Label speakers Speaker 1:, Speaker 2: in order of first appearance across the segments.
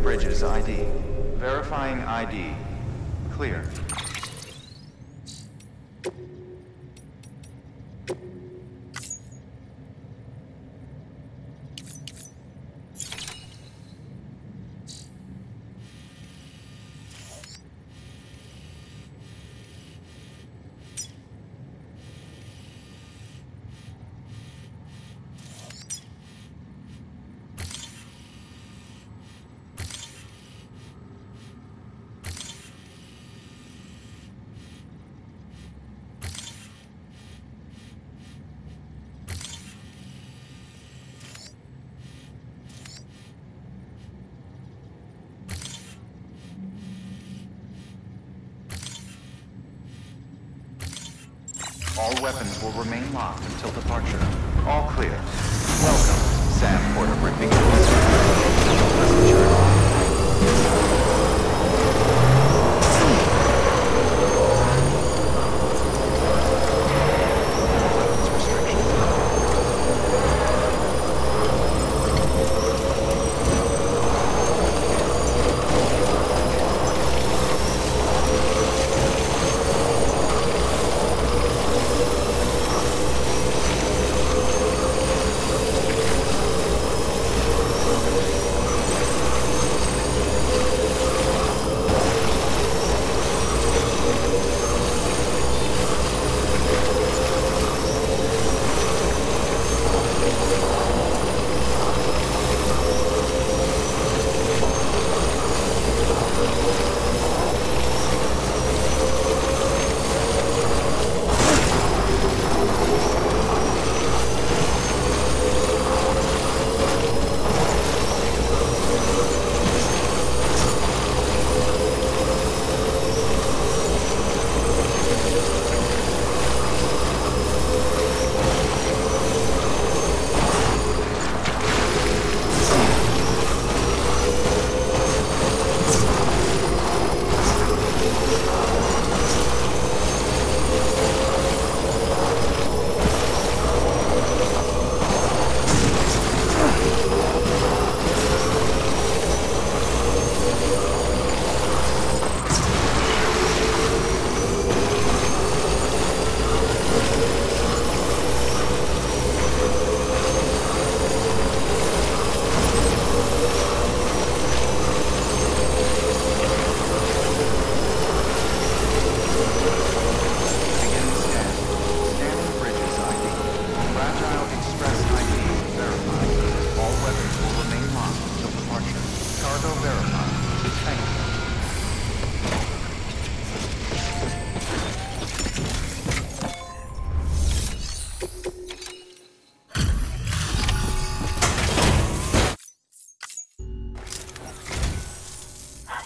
Speaker 1: Bridges ID. Verifying ID. Clear. All weapons will remain locked until departure. All clear. Welcome, Sam Porter briefing. Pleasant journey.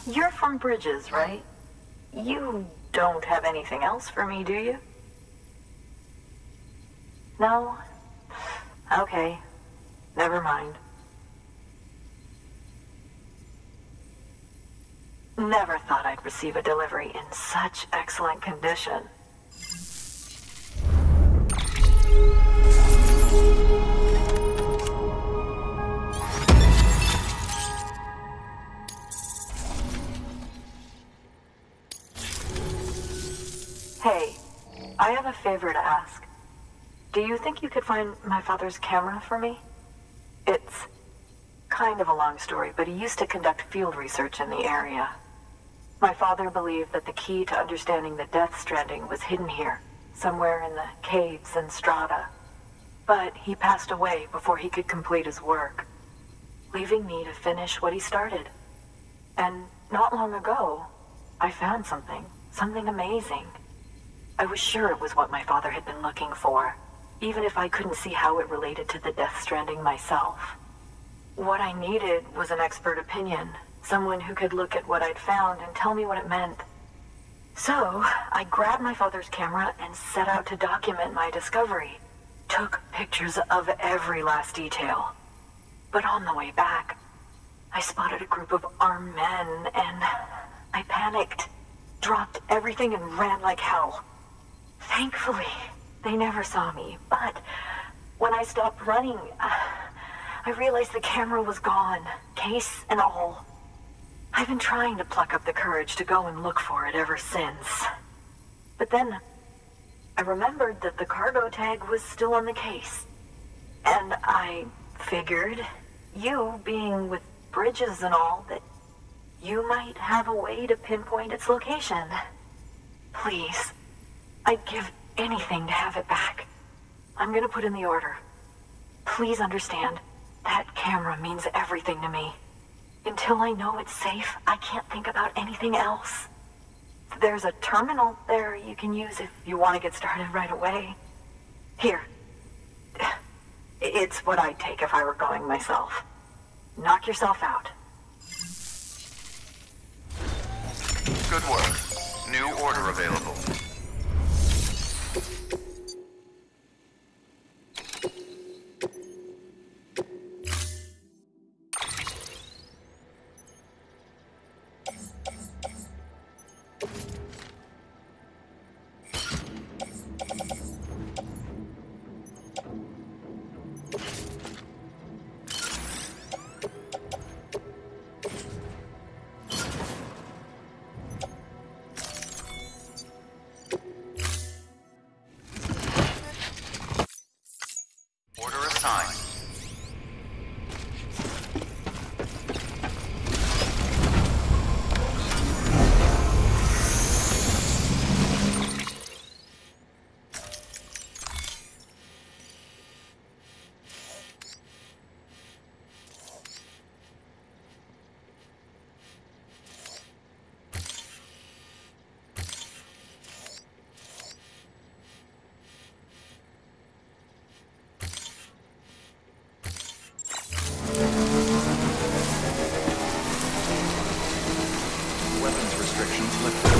Speaker 2: You're from Bridges, right? You don't have anything else for me, do you? No? Okay. Never mind. Never thought I'd receive a delivery in such excellent condition. Hey, I have a favor to ask. Do you think you could find my father's camera for me? It's kind of a long story, but he used to conduct field research in the area. My father believed that the key to understanding the Death Stranding was hidden here, somewhere in the caves and strata. But he passed away before he could complete his work, leaving me to finish what he started. And not long ago, I found something amazing. I was sure it was what my father had been looking for, even if I couldn't see how it related to the Death Stranding myself. What I needed was an expert opinion, someone who could look at what I'd found and tell me what it meant. So, I grabbed my father's camera and set out to document my discovery. Took pictures of every last detail. But on the way back, I spotted a group of armed men and I panicked, dropped everything and ran like hell. Thankfully, they never saw me, but when I stopped running, I realized the camera was gone, case and all. I've been trying to pluck up the courage to go and look for it ever since. But then I remembered that the cargo tag was still on the case. And I figured, you being with bridges and all, that you might have a way to pinpoint its location. Please, I'd give anything to have it back. I'm gonna put in the order. Please understand, that camera means everything to me. Until I know it's safe, I can't think about anything else. There's a terminal there you can use if you want to get started right away. Here. It's what I'd take if I were going myself. Knock yourself out.
Speaker 1: Good work. New order available. Order assigned. Weapons restrictions lifted.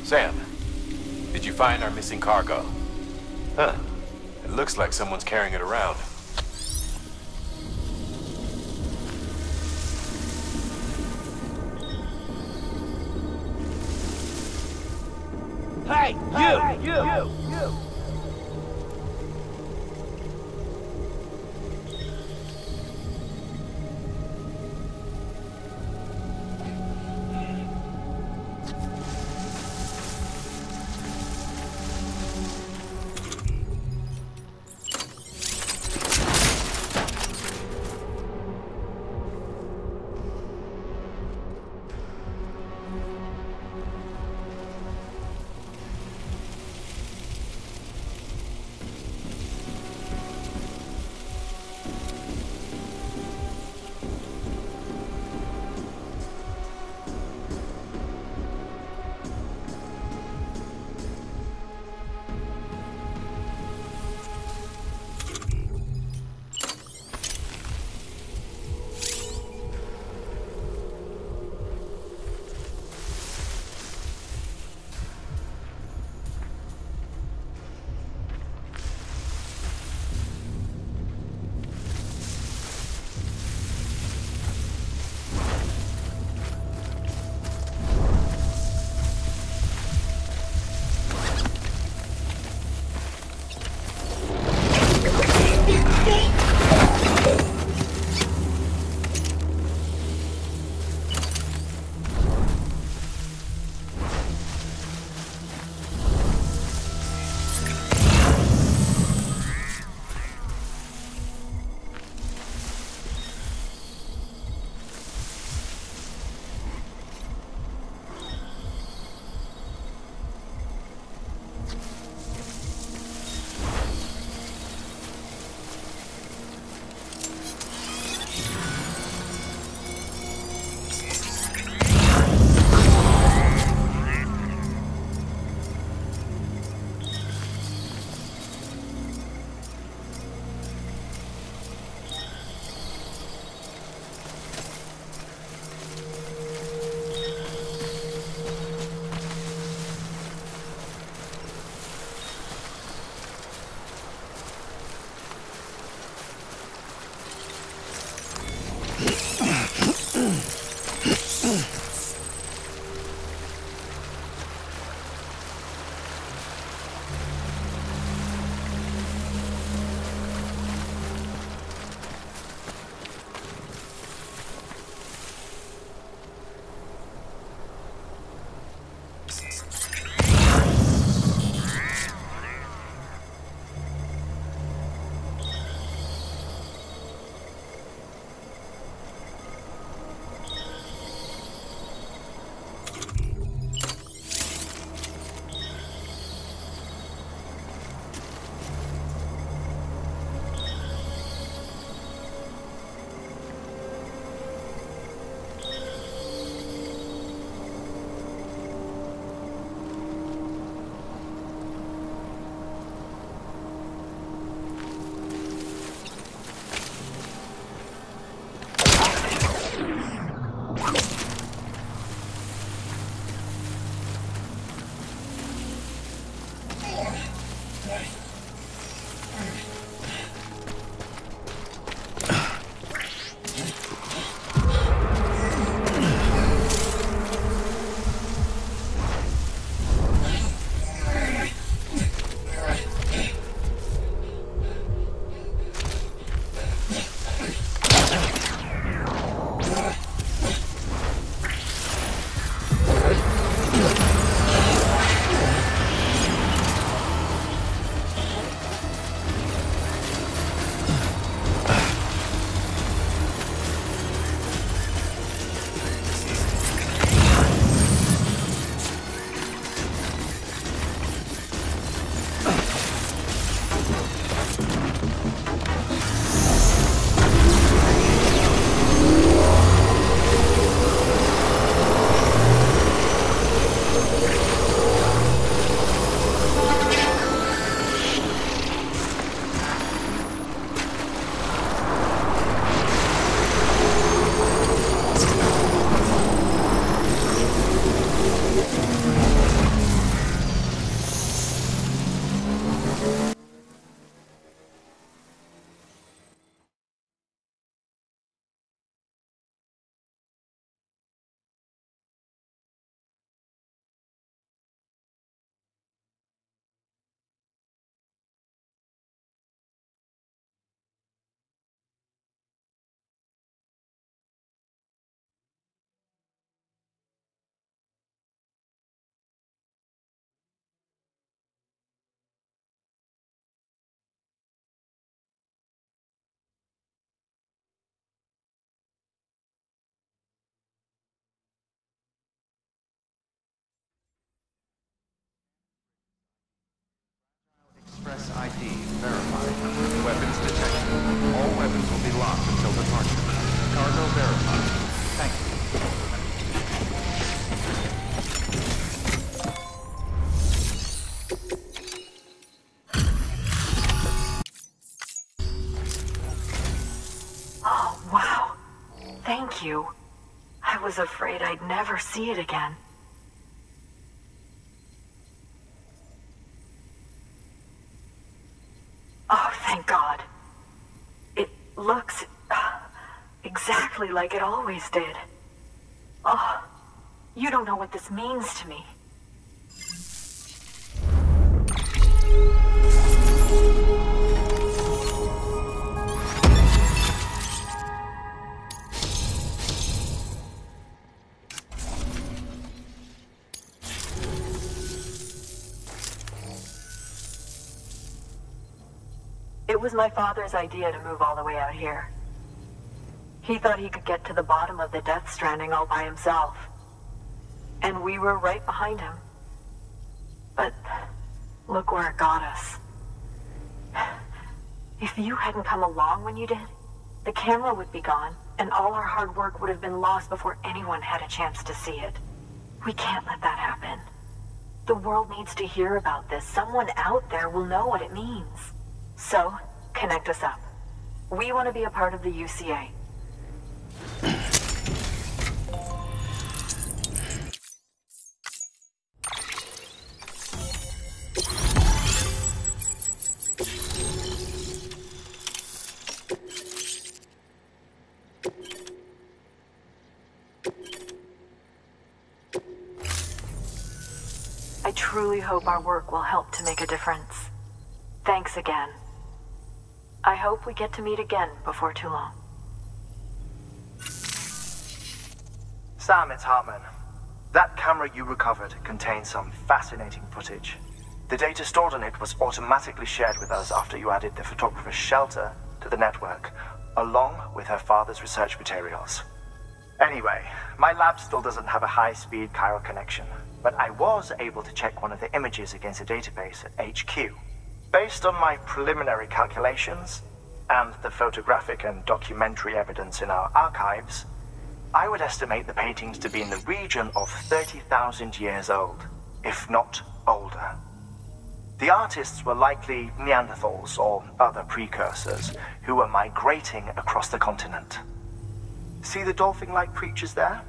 Speaker 3: Sam, did you find our missing cargo? Huh. It looks like someone's carrying it around.
Speaker 4: Hey, you!
Speaker 1: Express ID verified. Weapons detected. All weapons will be locked until departure. Cargo verified. Thank you.
Speaker 2: Oh, wow. Thank you. I was afraid I'd never see it again. Oh, thank God. It looks exactly like it always did. Oh, you don't know what this means to me. It was my father's idea to move all the way out here. He thought he could get to the bottom of the Death Stranding all by himself. And we were right behind him. But look where it got us. If you hadn't come along when you did, the camera would be gone, and all our hard work would have been lost before anyone had a chance to see it. We can't let that happen. The world needs to hear about this. Someone out there will know what it means. So, connect us up. We want to be a part of the UCA. I truly hope our work will help to make a difference. Thanks again. I hope we get to meet again before too long.
Speaker 4: Sam, it's Hartman. That camera you recovered contains some fascinating footage. The data stored on it was automatically shared with us after you added the photographer's shelter to the network, along with her father's research materials. Anyway, my lab still doesn't have a high-speed chiral connection, but I was able to check one of the images against a database at HQ. Based on my preliminary calculations, and the photographic and documentary evidence in our archives, I would estimate the paintings to be in the region of 30,000 years old, if not older. The artists were likely Neanderthals or other precursors who were migrating across the continent. See the dolphin-like creatures there?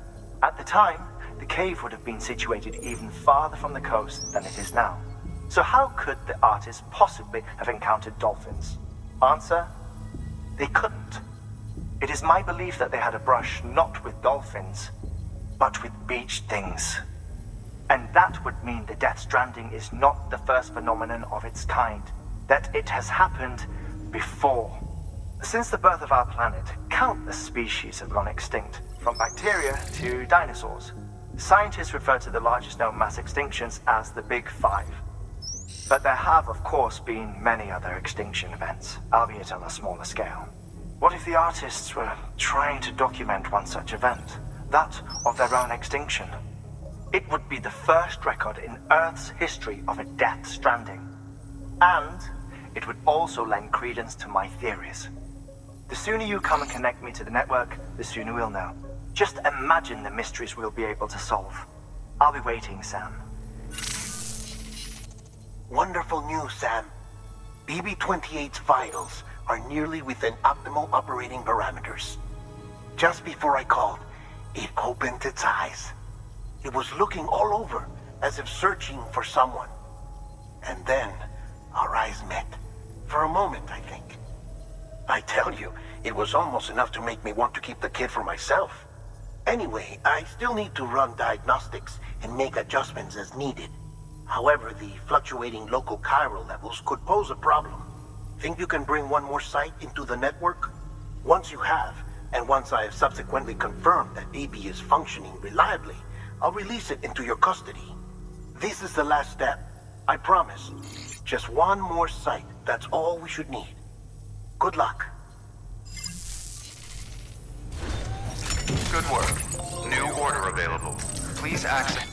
Speaker 4: At the time, the cave would have been situated even farther from the coast than it is now. So how could the artists possibly have encountered dolphins? Answer: they couldn't. It is my belief that they had a brush not with dolphins, but with beach things. And that would mean the Death Stranding is not the first phenomenon of its kind, that it has happened before. Since the birth of our planet, countless species have gone extinct, from bacteria to dinosaurs. Scientists refer to the largest known mass extinctions as the Big Five. But there have, of course, been many other extinction events, albeit on a smaller scale. What if the artists were trying to document one such event, that of their own extinction? It would be the first record in Earth's history of a Death Stranding. And it would also lend credence to my theories. The sooner you come and connect me to the network, the sooner we'll know. Just imagine the mysteries we'll be able to solve. I'll be waiting, Sam.
Speaker 5: Wonderful news, Sam. BB-28's vitals are nearly within optimal operating parameters. Just before I called, it opened its eyes. It was looking all over, as if searching for someone. And then, our eyes met. For a moment, I think. I tell you, it was almost enough to make me want to keep the kid for myself. Anyway, I still need to run diagnostics and make adjustments as needed. However, the fluctuating local chiral levels could pose a problem. Think you can bring one more site into the network? Once you have, and once I have subsequently confirmed that BB is functioning reliably, I'll release it into your custody. This is the last step. I promise. Just one more site. That's all we should need. Good luck.
Speaker 1: Good work. New order available. Please access.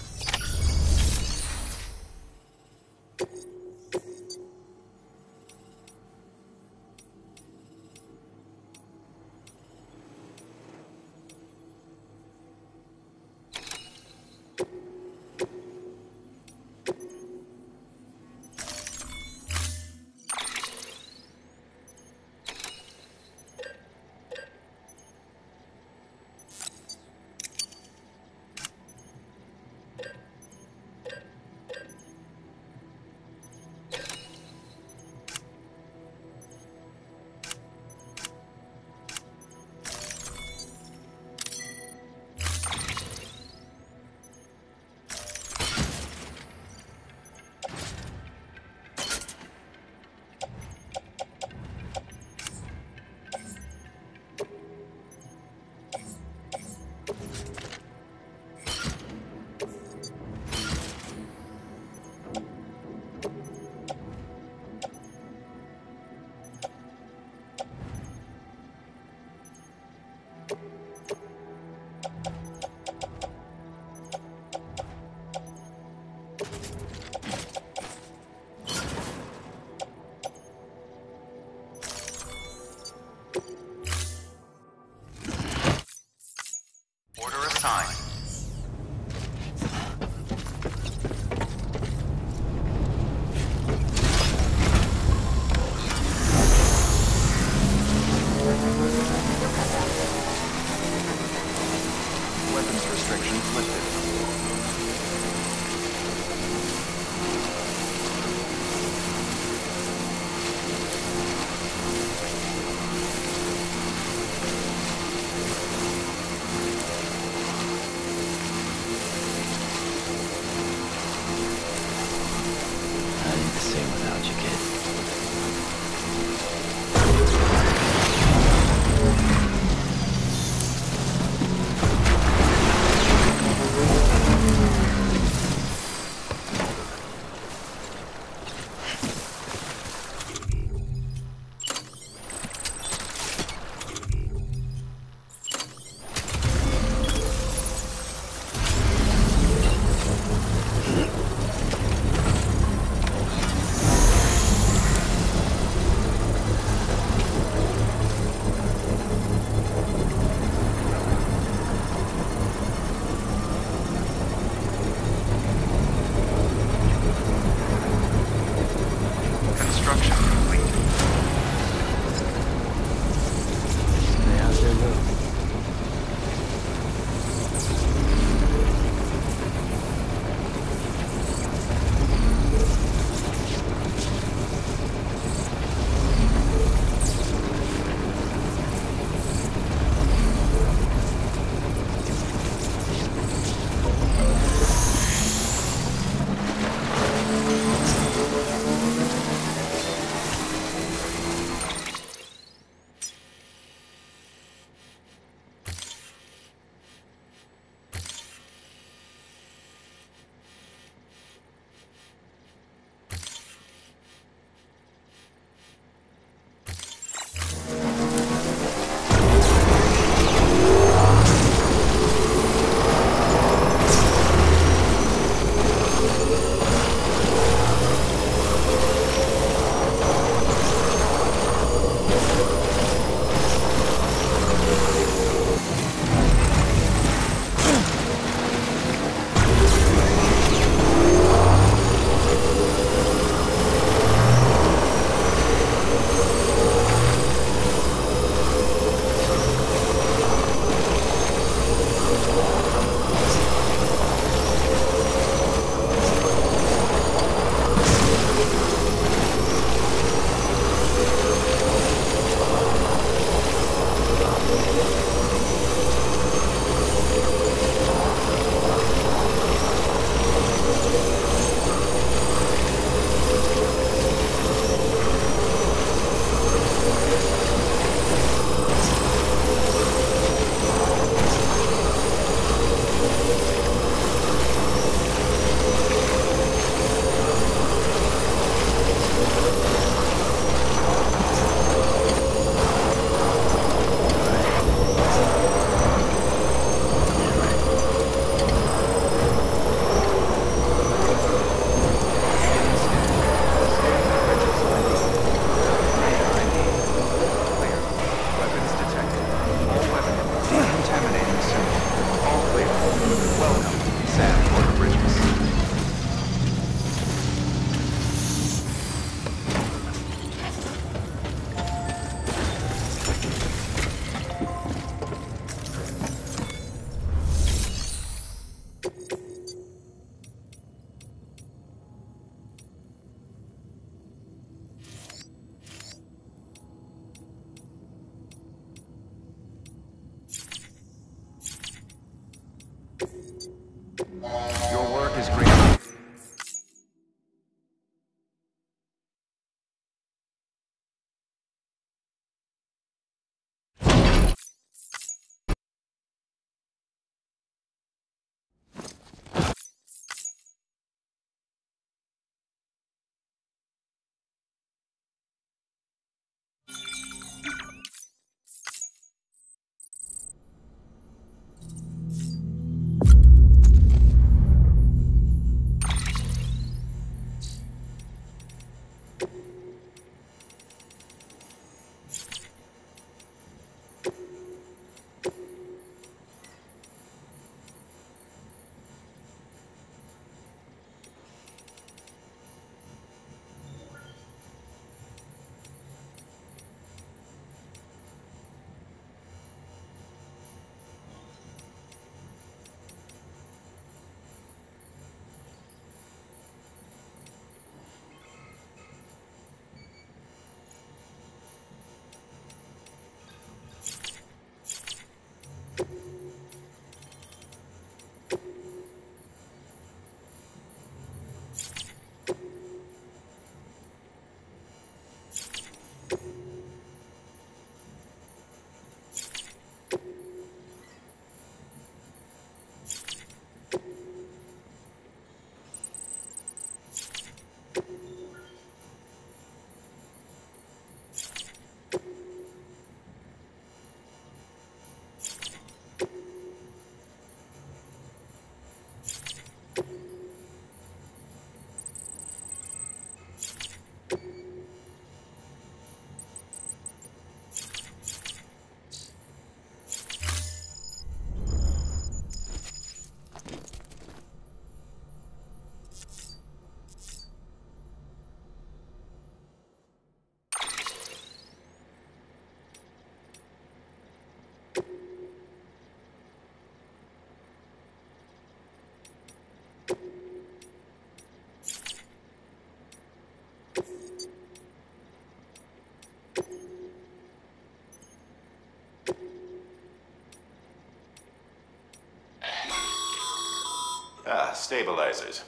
Speaker 3: stabilizers.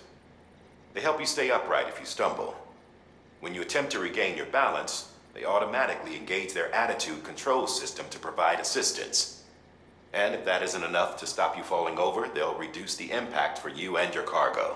Speaker 3: They help you stay upright if you stumble. When you attempt to regain your balance, they automatically engage their attitude control system to provide assistance. And if that isn't enough to stop you falling over, they'll reduce the impact for you and your cargo.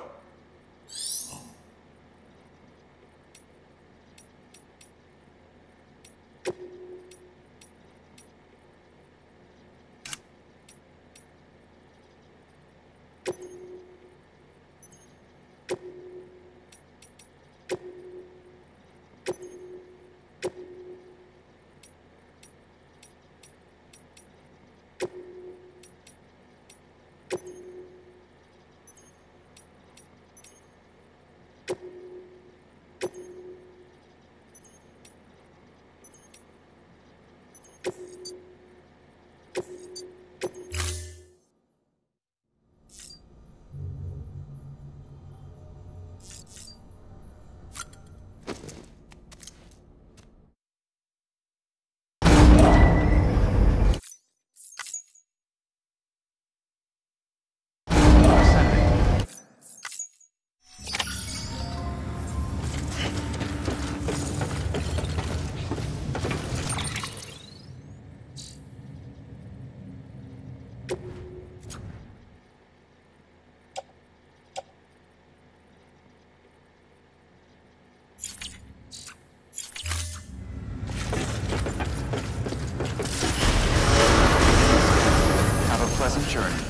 Speaker 1: Pleasant journey.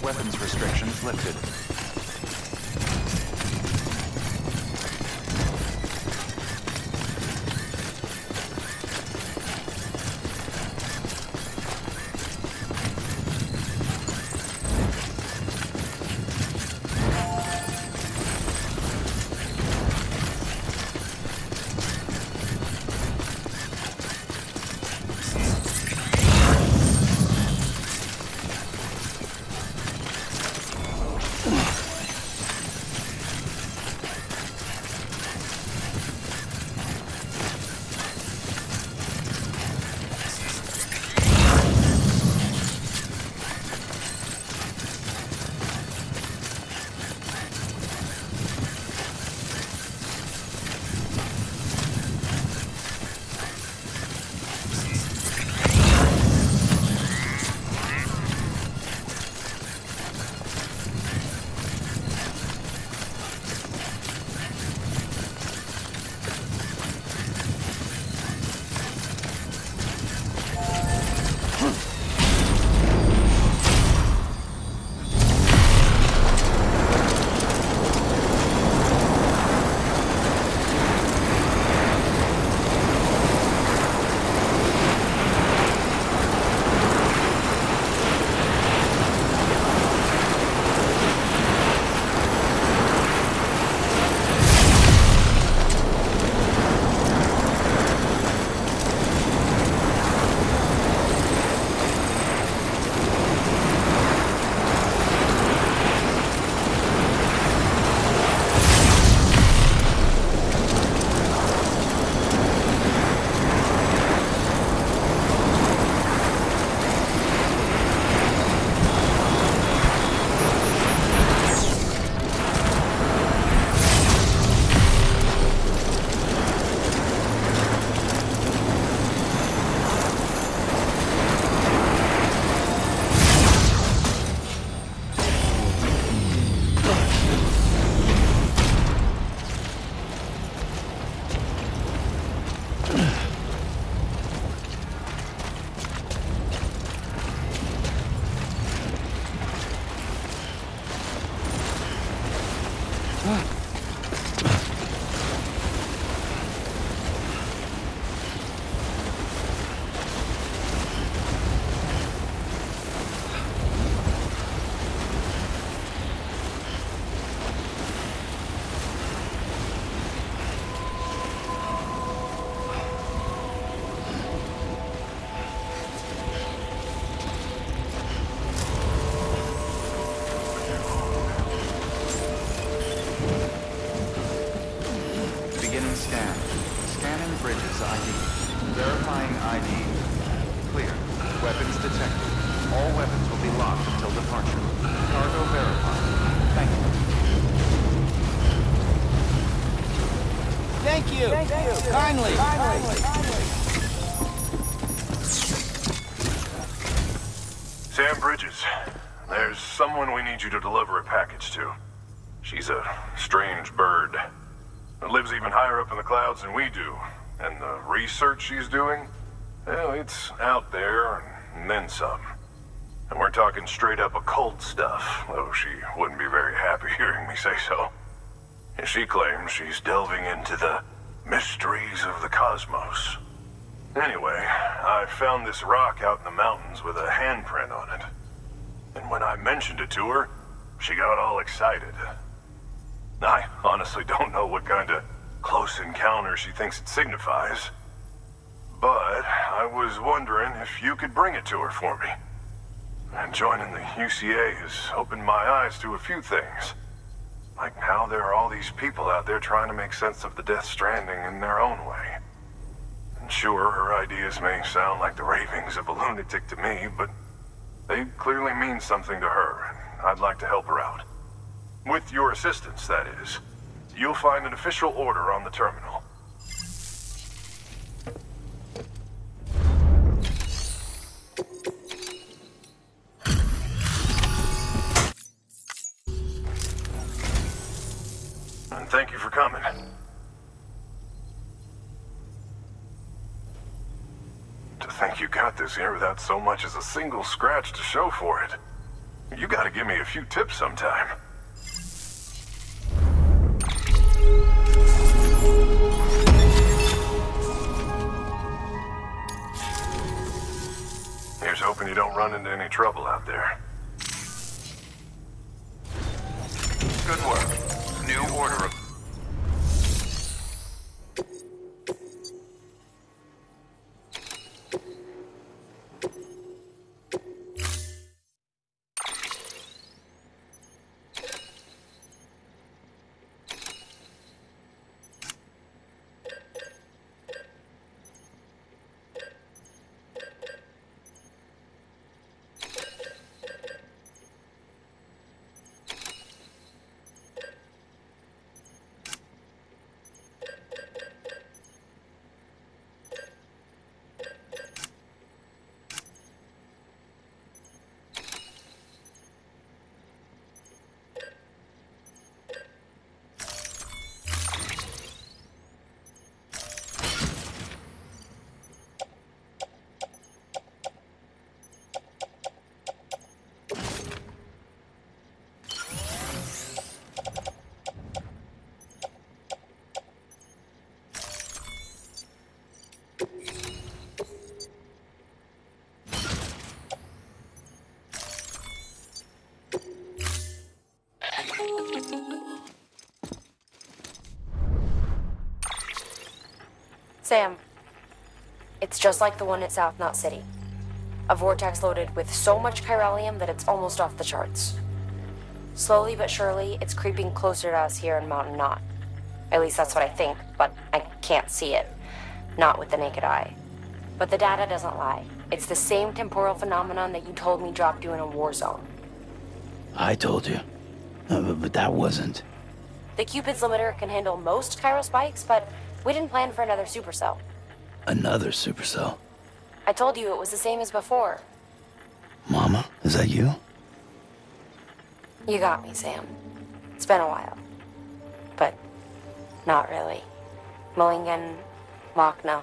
Speaker 1: Weapons restrictions lifted. Access ID. Verifying ID. Clear. Weapons detected. All weapons will be locked until departure. Cargo verified. Thank you.
Speaker 6: Thank you. Kindly.
Speaker 7: Sam Bridges, there's someone we need you to deliver a package to. She's a strange bird. It lives even higher up in the clouds than we do. And the research she's doing, well, it's out there and then some. And we're talking straight up occult stuff, though she wouldn't be very happy hearing me say so. And she claims she's delving into the mysteries of the cosmos. Anyway, I found this rock out in the mountains with a handprint on it. And when I mentioned it to her, she got all excited. I honestly don't know what kind of close encounter she thinks it signifies. But I was wondering if you could bring it to her for me. And joining the UCA has opened my eyes to a few things. Like how there are all these people out there trying to make sense of the Death Stranding in their own way. And sure, her ideas may sound like the ravings of a lunatic to me, but they clearly mean something to her, and I'd like to help her out. With your assistance, that is. You'll find an official order on the terminal. And thank you for coming. To think you got this here without so much as a single scratch to show for it. You gotta give me a few tips sometime. Here's hoping you don't run into any trouble out there.
Speaker 1: Good work. New order of...
Speaker 8: Sam, it's just like the one at South Knot City. A vortex loaded with so much chiralium that it's almost off the charts. Slowly but surely, it's creeping closer to us here in Mountain Knot. At least that's what I think, but I can't see it. Not with the naked eye. But the data doesn't lie. It's the same temporal phenomenon that you told me dropped you in a war zone.
Speaker 6: I told you. But that wasn't.
Speaker 8: The Cupid's limiter can handle most chiral spikes, but we didn't plan for another supercell.
Speaker 6: Another supercell?
Speaker 8: I told you it was the same as before.
Speaker 6: Mama, is that you?
Speaker 8: You got me, Sam. It's been a while. But not really. Mulligan, Lochna,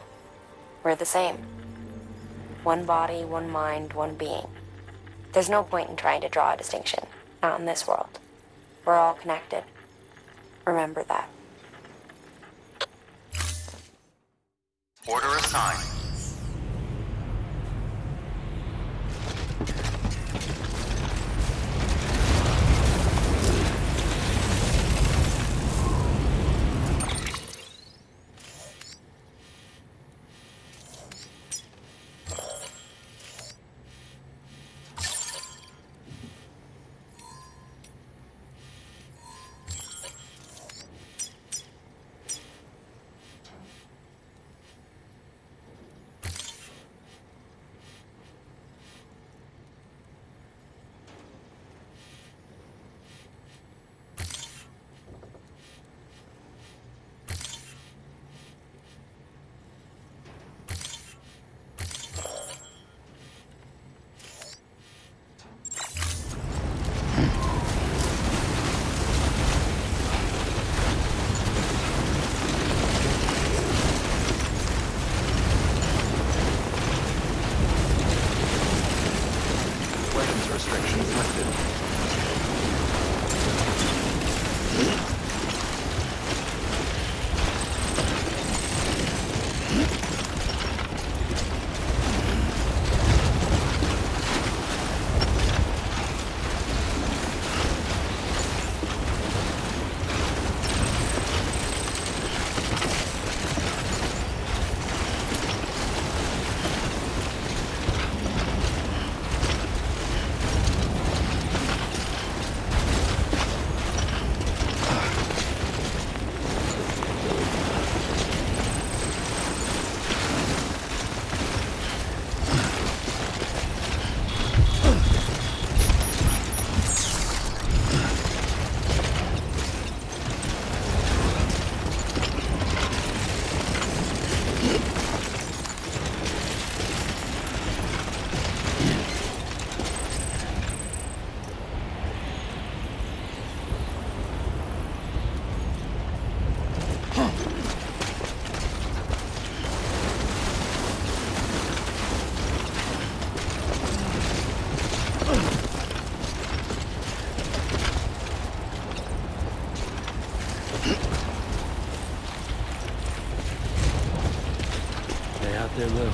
Speaker 8: we're the same. One body, one mind, one being. There's no point in trying to draw a distinction. Not in this world. We're all connected. Remember that.
Speaker 1: Order assigned.
Speaker 6: Stay out there low.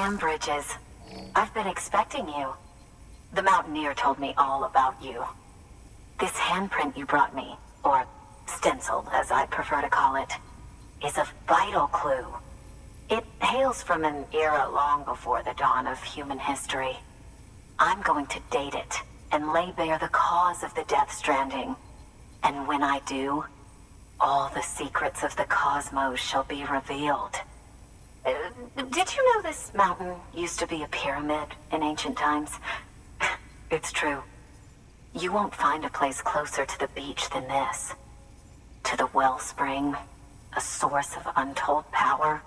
Speaker 2: Sam Bridges. I've been expecting you. The Mountaineer told me all about you. This handprint you brought me, or stencil as I prefer to call it, is a vital clue. It hails from an era long before the dawn of human history. I'm going to date it and lay bare the cause of the Death Stranding. And when I do, all the secrets of the cosmos shall be revealed. Did you know this mountain used to be a pyramid in ancient times? It's true. You won't find a place closer to the beach than this. To the wellspring, a source of untold power.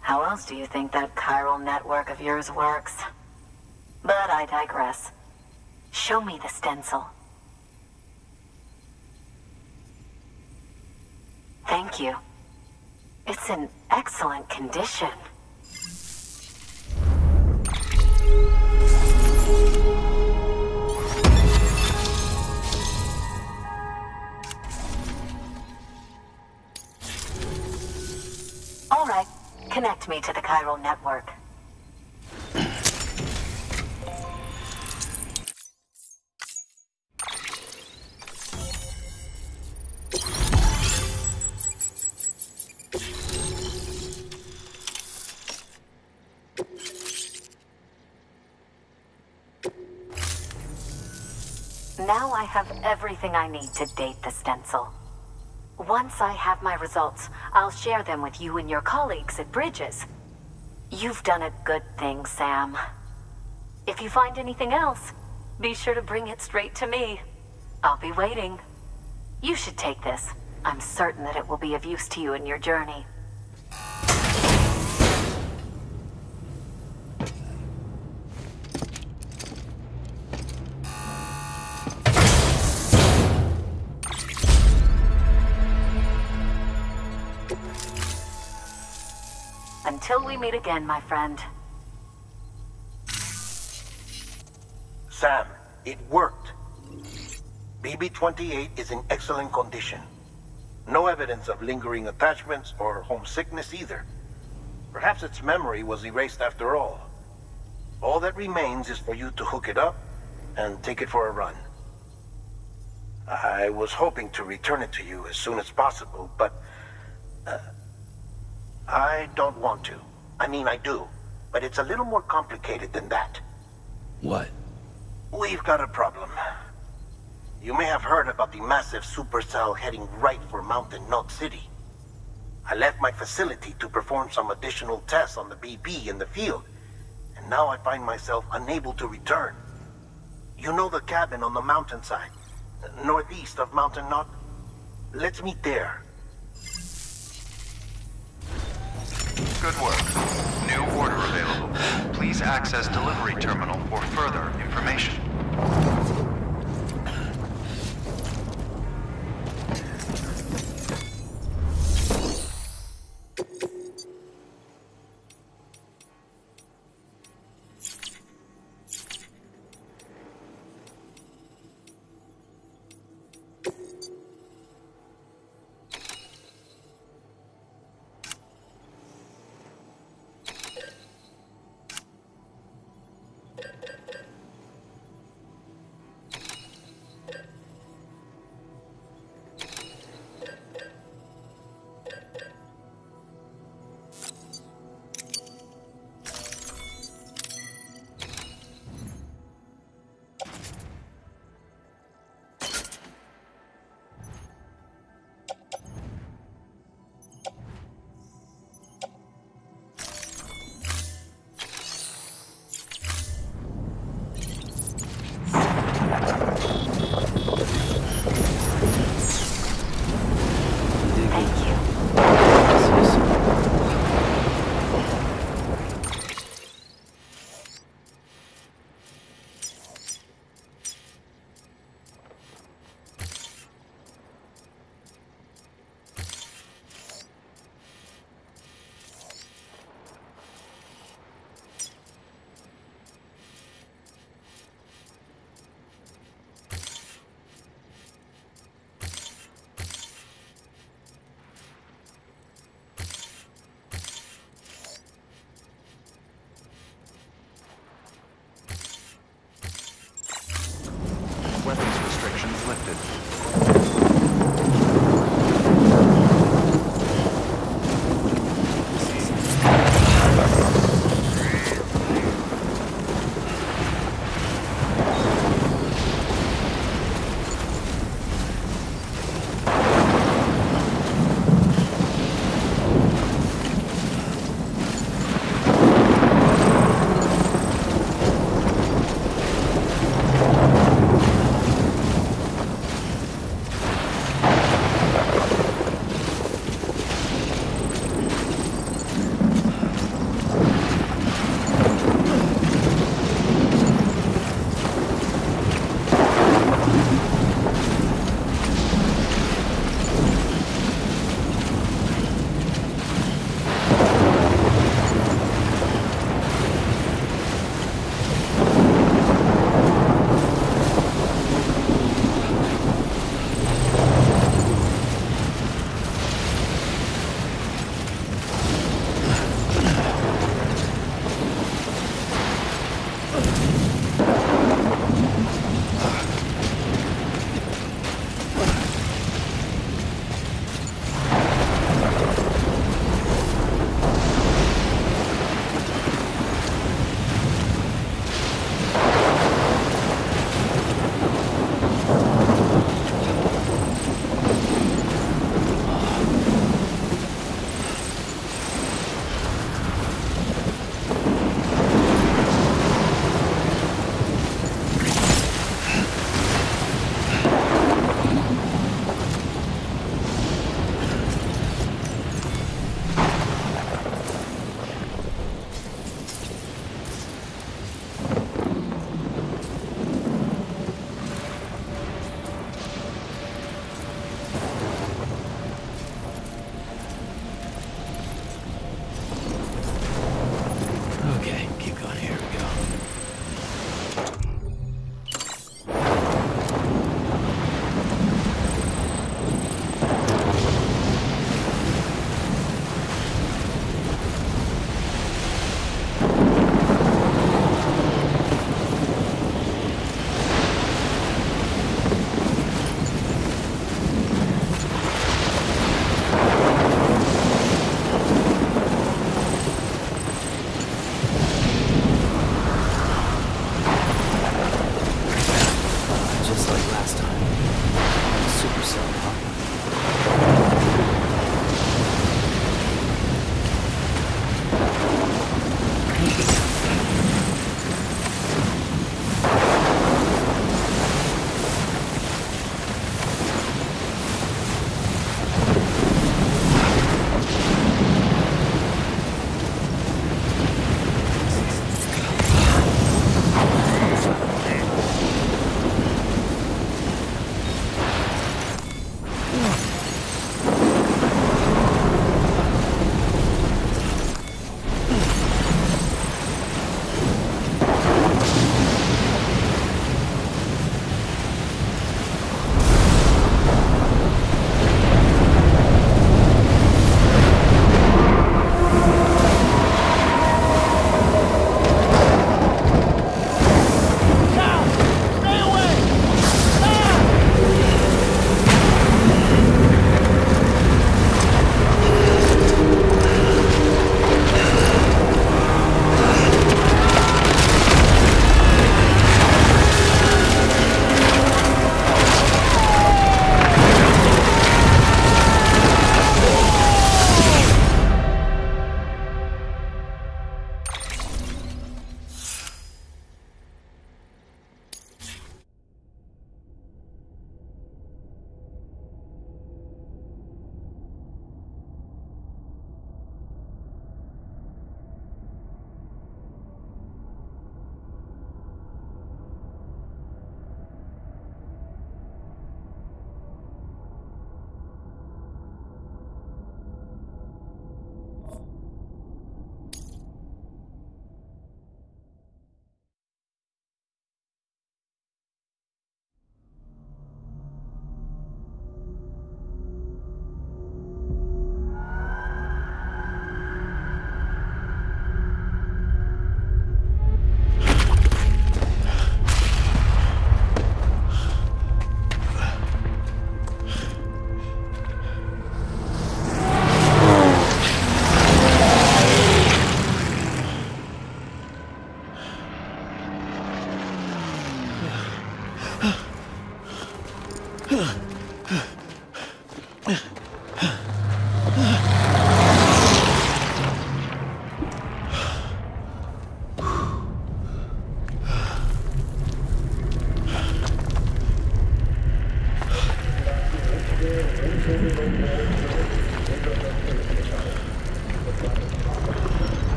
Speaker 2: How else do you think that chiral network of yours works? But I digress. Show me the stencil. Thank you. It's in excellent condition. All right, connect me to the chiral network. Now I have everything I need to date the stencil. Once I have my results, I'll share them with you and your colleagues at Bridges. You've done a good thing, Sam. If you find anything else, be sure to bring it straight to me. I'll be waiting. You should take this. I'm certain that it will be of use to you in your journey. Until we meet again, my friend.
Speaker 5: Sam, it worked. BB-28 is in excellent condition. No evidence of lingering attachments or homesickness either. Perhaps its memory was erased after all. All that remains is for you to hook it up and take it for a run. I was hoping to return it to you as soon as possible, but I don't want to. I mean, I do, but it's a little more complicated than that.
Speaker 6: What?
Speaker 5: We've got a problem. You may have heard about the massive supercell heading right for Mountain Knot City. I left my facility to perform some additional tests on the BB in the field, and now I find myself unable to return. You know the cabin on the mountainside, northeast of Mountain Knot? Let's meet there.
Speaker 1: Good work. New order available. Please access delivery terminal for further information. weapons restrictions lifted.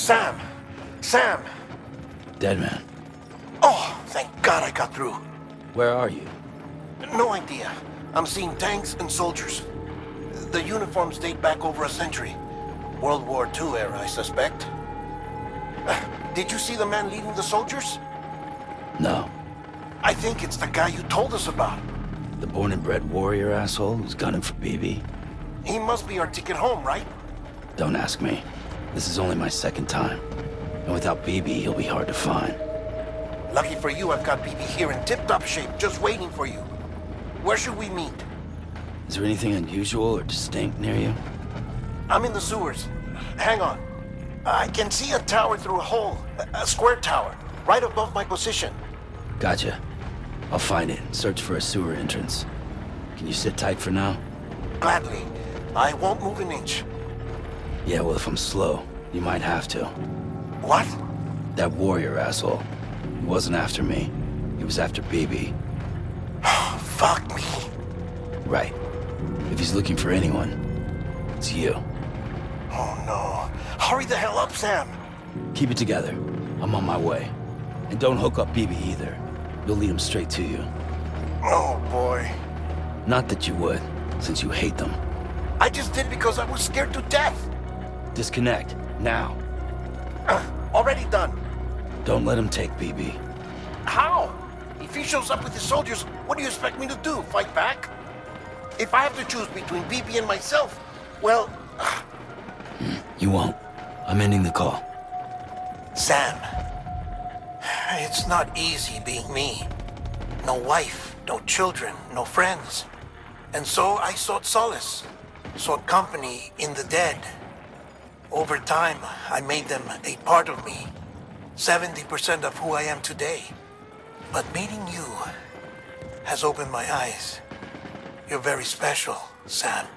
Speaker 5: Sam! Sam!
Speaker 6: Dead man.
Speaker 5: Oh, thank God I got through.
Speaker 6: Where are you?
Speaker 5: No idea. I'm seeing tanks and soldiers. The uniforms date back over a century. World War II era, I suspect. Did you see the man leading the soldiers?
Speaker 6: No.
Speaker 5: I think it's the guy you told us about.
Speaker 6: The born and bred warrior asshole who's gunning for BB?
Speaker 5: He must be our ticket home, right?
Speaker 6: Don't ask me. This is only my second time. And without BB, he'll be hard to find.
Speaker 5: Lucky for you, I've got BB here in tip-top shape, just waiting for you. Where should we meet?
Speaker 6: Is there anything unusual or distinct near you?
Speaker 5: I'm in the sewers. Hang on. I can see a tower through a hole. A square tower, right above my position.
Speaker 6: Gotcha. I'll find it and search for a sewer entrance. Can you sit tight for now?
Speaker 5: Gladly. I won't move an inch.
Speaker 6: Yeah, well, if I'm slow, you might have to.
Speaker 5: What?
Speaker 6: That warrior asshole. He wasn't after me. He was after BB.
Speaker 5: Fuck me.
Speaker 6: Right. If he's looking for anyone, it's you.
Speaker 5: Oh no. Hurry the hell up, Sam.
Speaker 6: Keep it together. I'm on my way. And don't hook up BB either. You'll lead him straight to you.
Speaker 5: Oh boy.
Speaker 6: Not that you would, since you hate them.
Speaker 5: I just did because I was scared to death.
Speaker 6: Disconnect, now.
Speaker 5: Already done.
Speaker 6: Don't let him take BB.
Speaker 5: How? If he shows up with his soldiers, what do you expect me to do? Fight back? If I have to choose between BB and myself, well...
Speaker 6: You won't. I'm ending the call.
Speaker 5: Sam, it's not easy being me. No wife, no children, no friends. And so I sought solace, sought company in the dead. Over time, I made them a part of me. 70% of who I am today. But meeting you has opened my eyes. You're very special, Sam.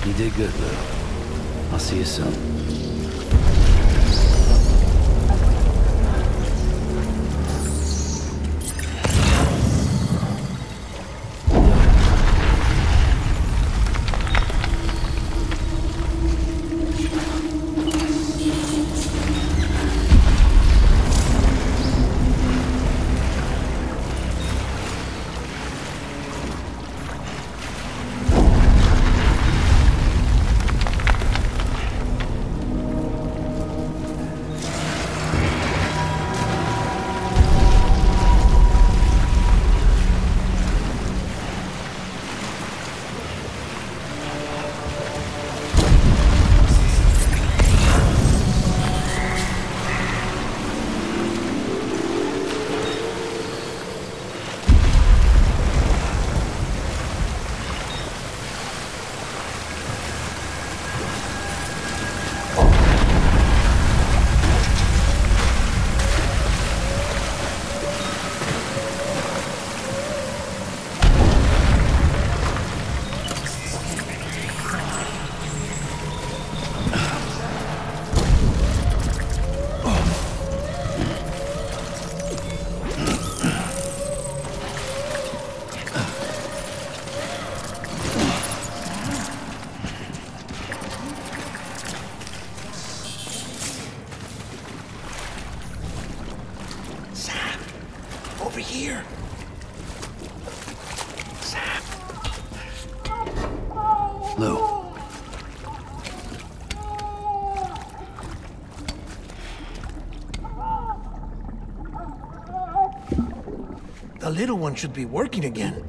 Speaker 6: You did good, Lou. I'll see you soon. Lou.
Speaker 5: The little one should be working again.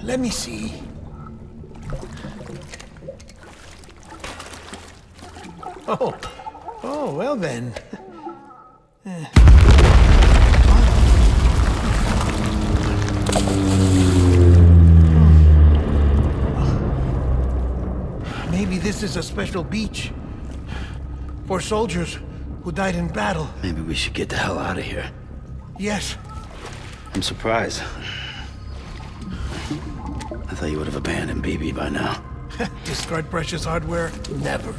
Speaker 5: Let me see. Oh, well then. Maybe this is a special beach for soldiers who died in battle.
Speaker 6: Maybe we should get the hell out of here.
Speaker 5: Yes.
Speaker 6: I'm surprised. I thought you would have abandoned BB by now.
Speaker 5: Discard precious hardware? Never.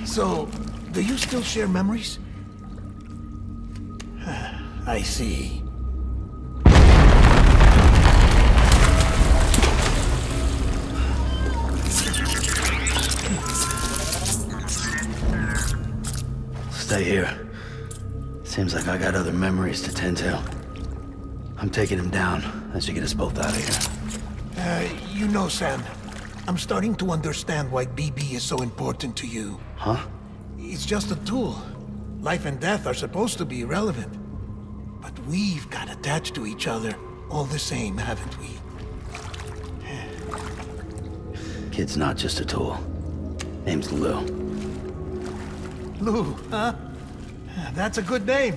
Speaker 5: So, do you still share memories? I see.
Speaker 6: Stay here. Seems like I got other memories to tend to. I'm taking him down. That should get us both out of here.
Speaker 5: You know, Sam, I'm starting to understand why BB is so important to you.
Speaker 6: Huh?
Speaker 5: It's just a tool. Life and death are supposed to be irrelevant. But we've got attached to each other all the same, haven't we?
Speaker 6: Kid's not just a tool. Name's Lou.
Speaker 5: Lou, huh? That's a good name.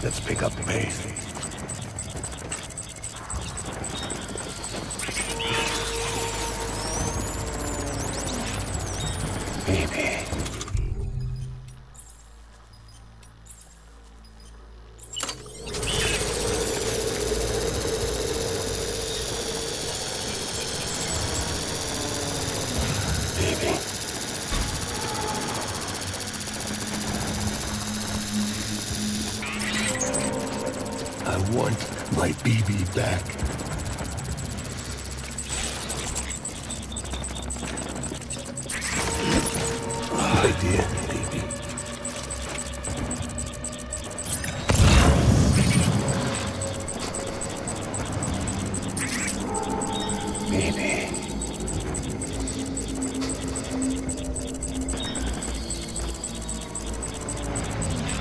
Speaker 9: Let's pick up the pace. Baby. Baby. I want my BB back. I did, baby. Baby.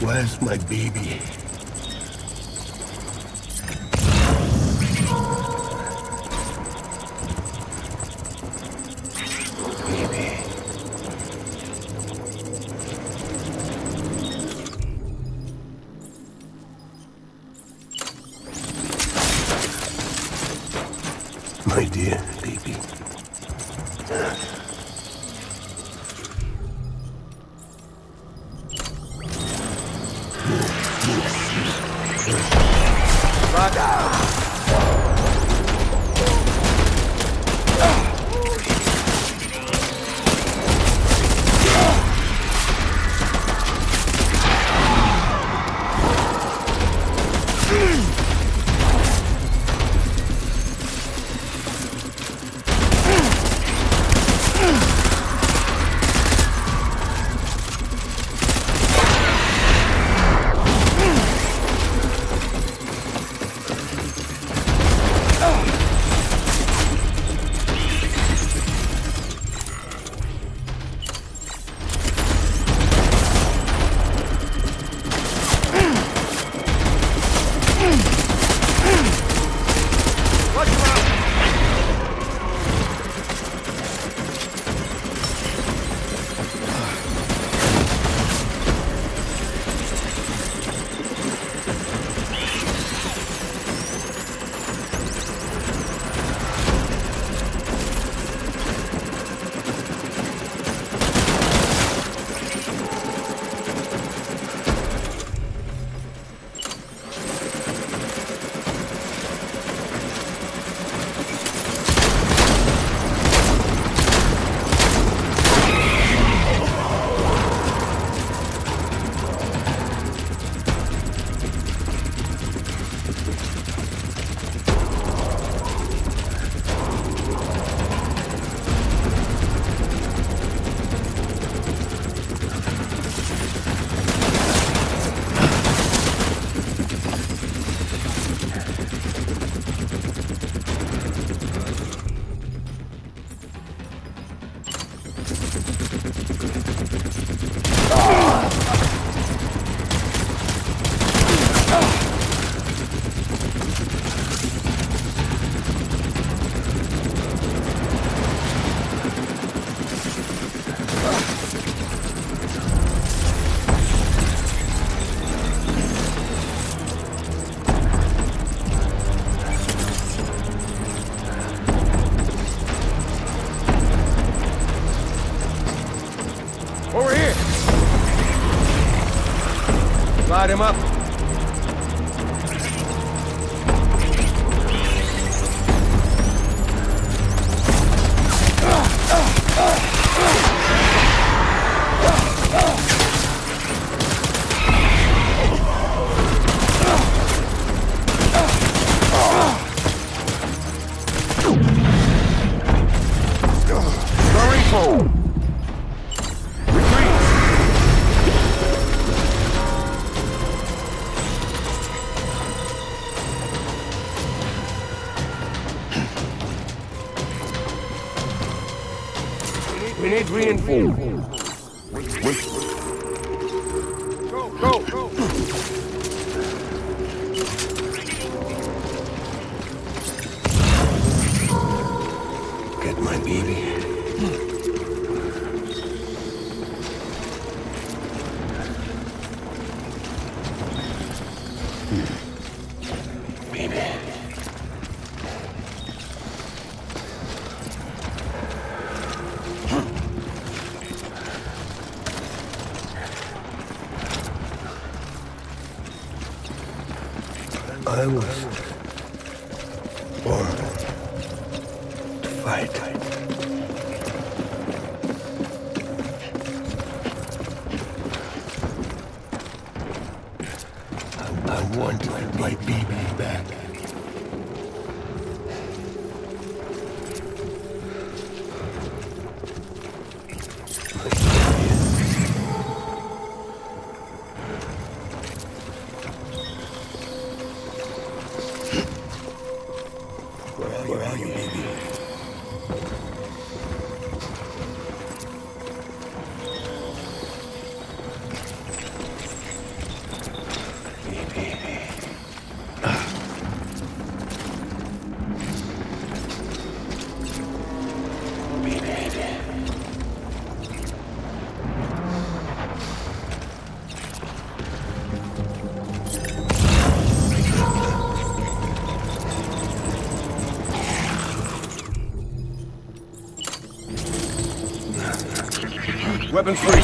Speaker 9: Where's my baby? My dear baby.
Speaker 10: Over here! Light him up. Going forward. We need reinforcements. Go!
Speaker 9: Get my baby. Baby. I was born to fight. I want my baby back. Where are you, baby?
Speaker 10: Weapons free.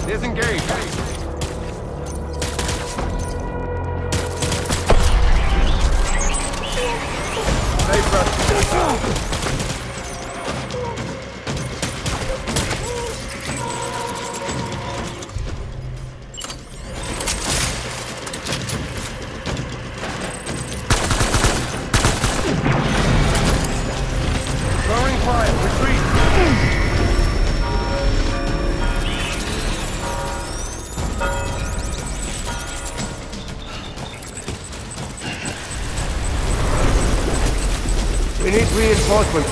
Speaker 10: Disengage. Safe, brother. Throwing fire. Retreat. We need reinforcements.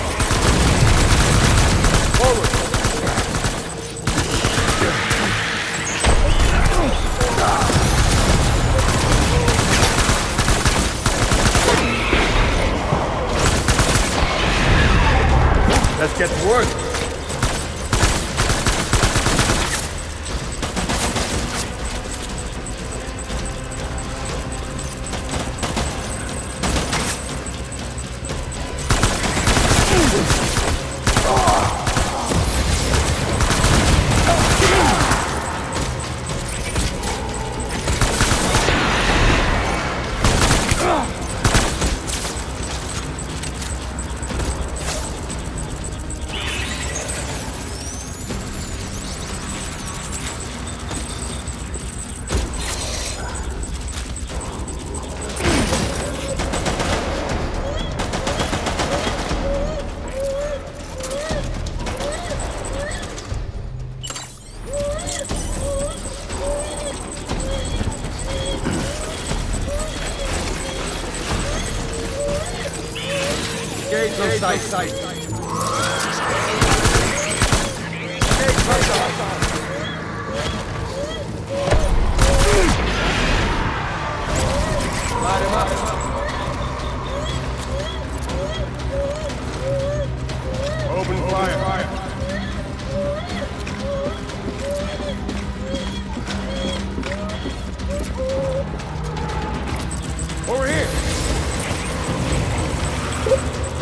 Speaker 10: Forward. Let's get to work. Sight. Light him up.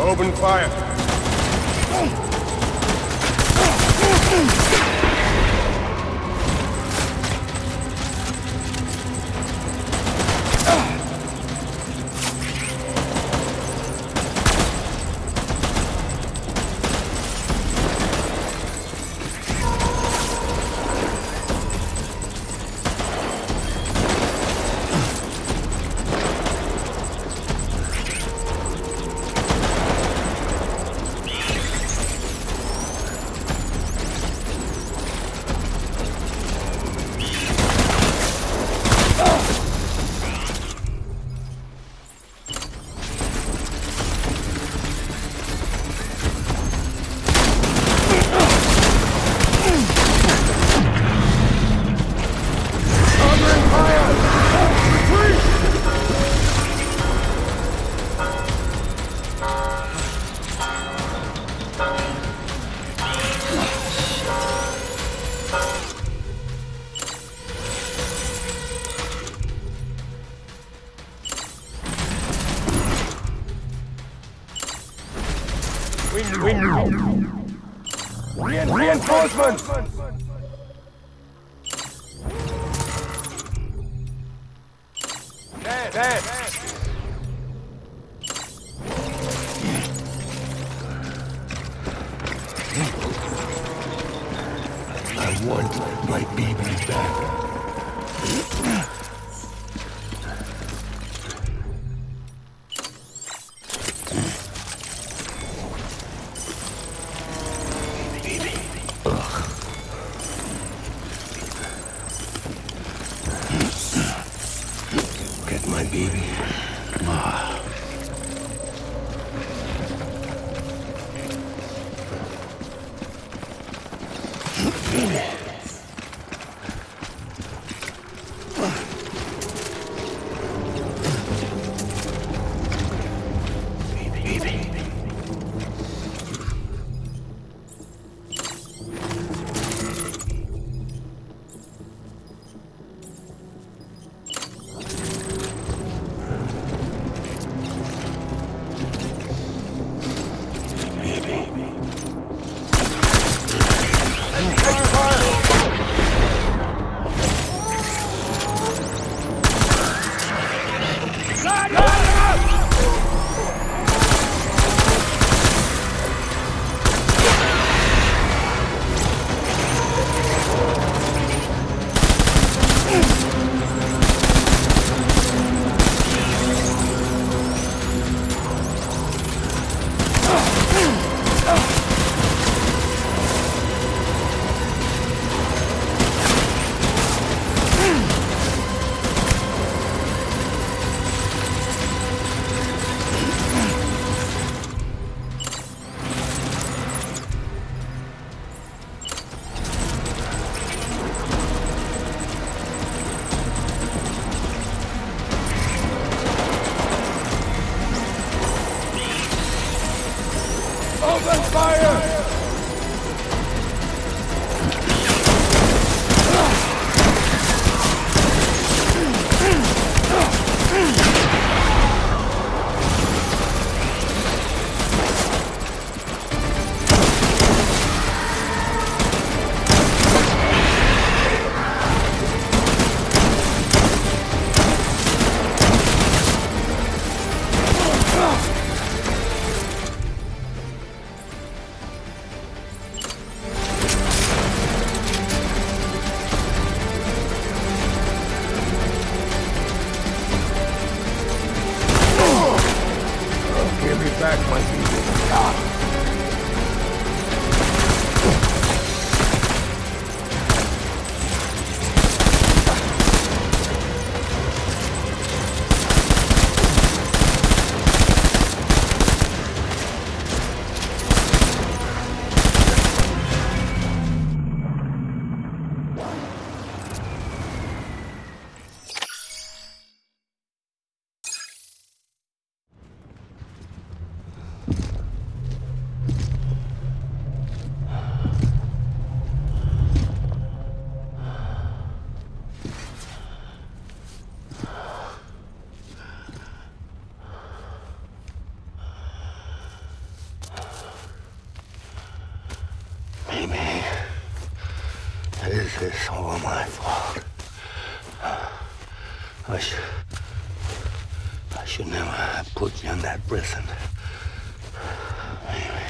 Speaker 10: Open fire. Reinforcements! Dead!
Speaker 9: I want my baby back. Get my baby.
Speaker 10: Open fire! Give me back my people.
Speaker 9: It's all my fault. I should never have put you in that prison. Anyway.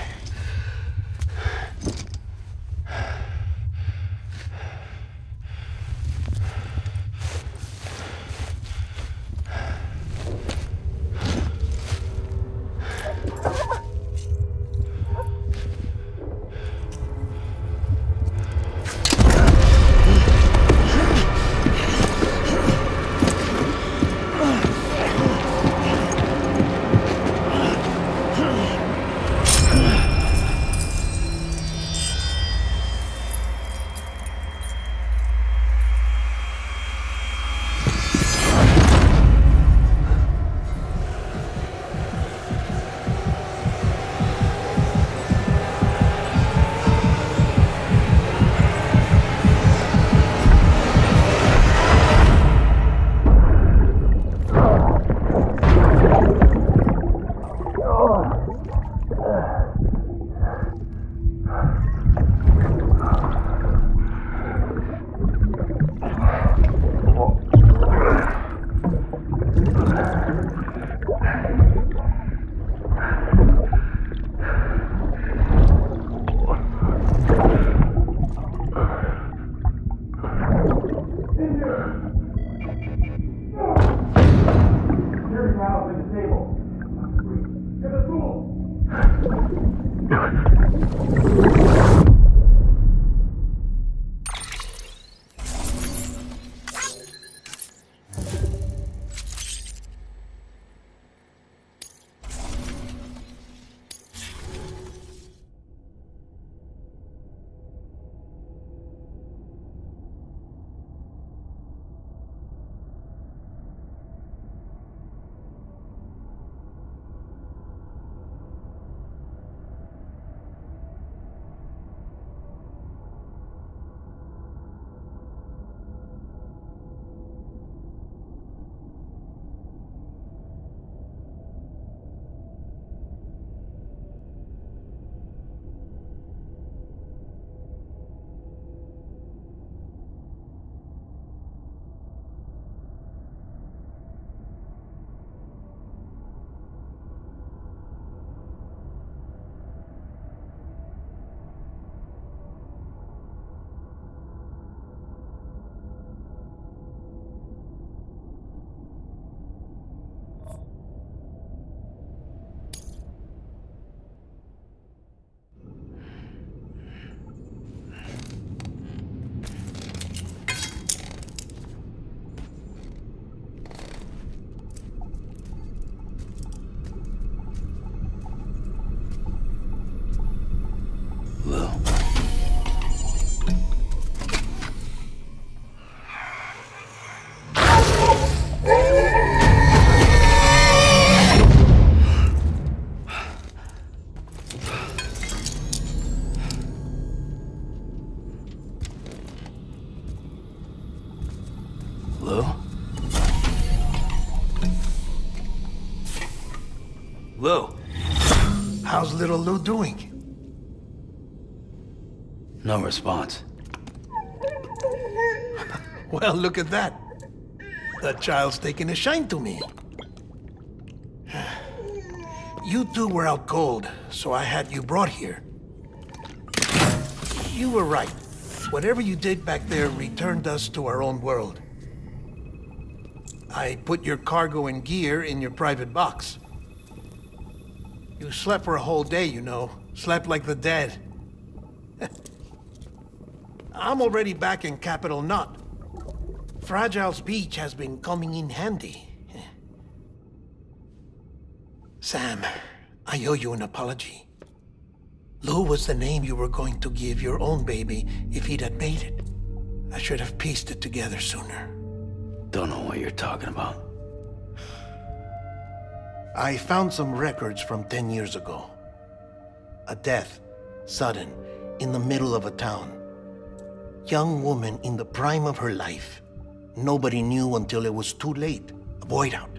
Speaker 5: Lou. How's little Lou doing?
Speaker 6: No response.
Speaker 5: Well, look at that. That child's taking a shine to me. You two were out cold, so I had you brought here. You were right. Whatever you did back there returned us to our own world. I put your cargo and gear in your private box. You slept for a whole day, you know. Slept like the dead. I'm already back in Capital Knot. Fragile's beach has been coming in handy. Sam, I owe you an apology. Lou was the name you were going to give your own baby if he'd had made it. I should have pieced it together sooner.
Speaker 6: Don't know what you're talking about.
Speaker 5: I found some records from 10 years ago. A death, sudden, in the middle of a town. Young woman in the prime of her life. Nobody knew until it was too late. A void out.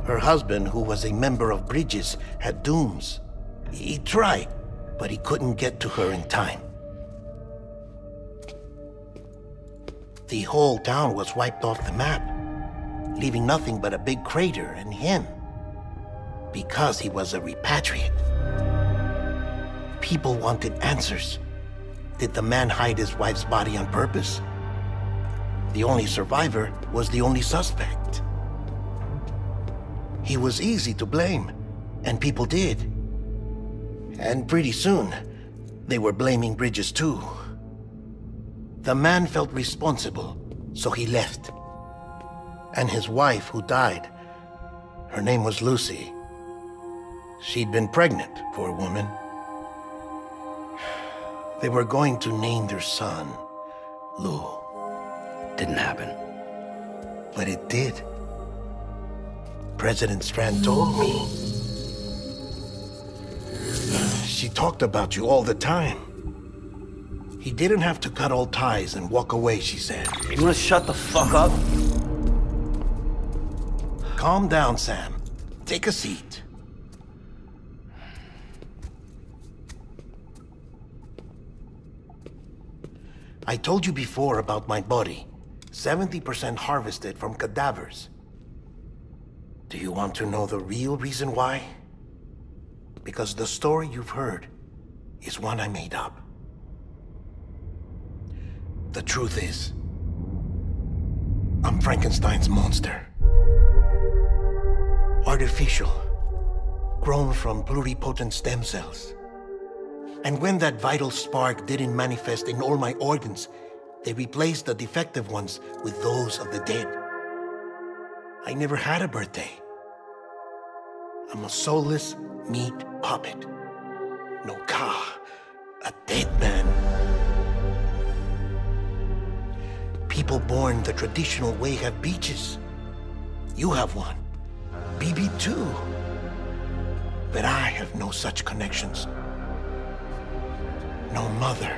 Speaker 5: Her husband, who was a member of Bridges, had dooms. He tried, but he couldn't get to her in time. The whole town was wiped off the map, leaving nothing but a big crater and him. Because he was a repatriate. People wanted answers. Did the man hide his wife's body on purpose? The only survivor was the only suspect. He was easy to blame, and people did. And pretty soon, they were blaming Bridges too. The man felt responsible, so he left. And his wife, who died, her name was Lucy. She'd been pregnant, poor woman. They were going to name their son Lou.
Speaker 6: Didn't happen.
Speaker 5: But it did. President Strand told me. She talked about you all the time. He didn't have to cut all ties and walk away, she said.
Speaker 6: You wanna shut the fuck up?
Speaker 5: Calm down, Sam. Take a seat. I told you before about my body. 70% harvested from cadavers. Do you want to know the real reason why? Because the story you've heard is one I made up. The truth is, I'm Frankenstein's monster. Artificial, grown from pluripotent stem cells. And when that vital spark didn't manifest in all my organs, they replaced the defective ones with those of the dead. I never had a birthday. I'm a soulless meat puppet. No ka, a dead man. People born the traditional way have beaches. You have one. BB too. But I have no such connections. No mother,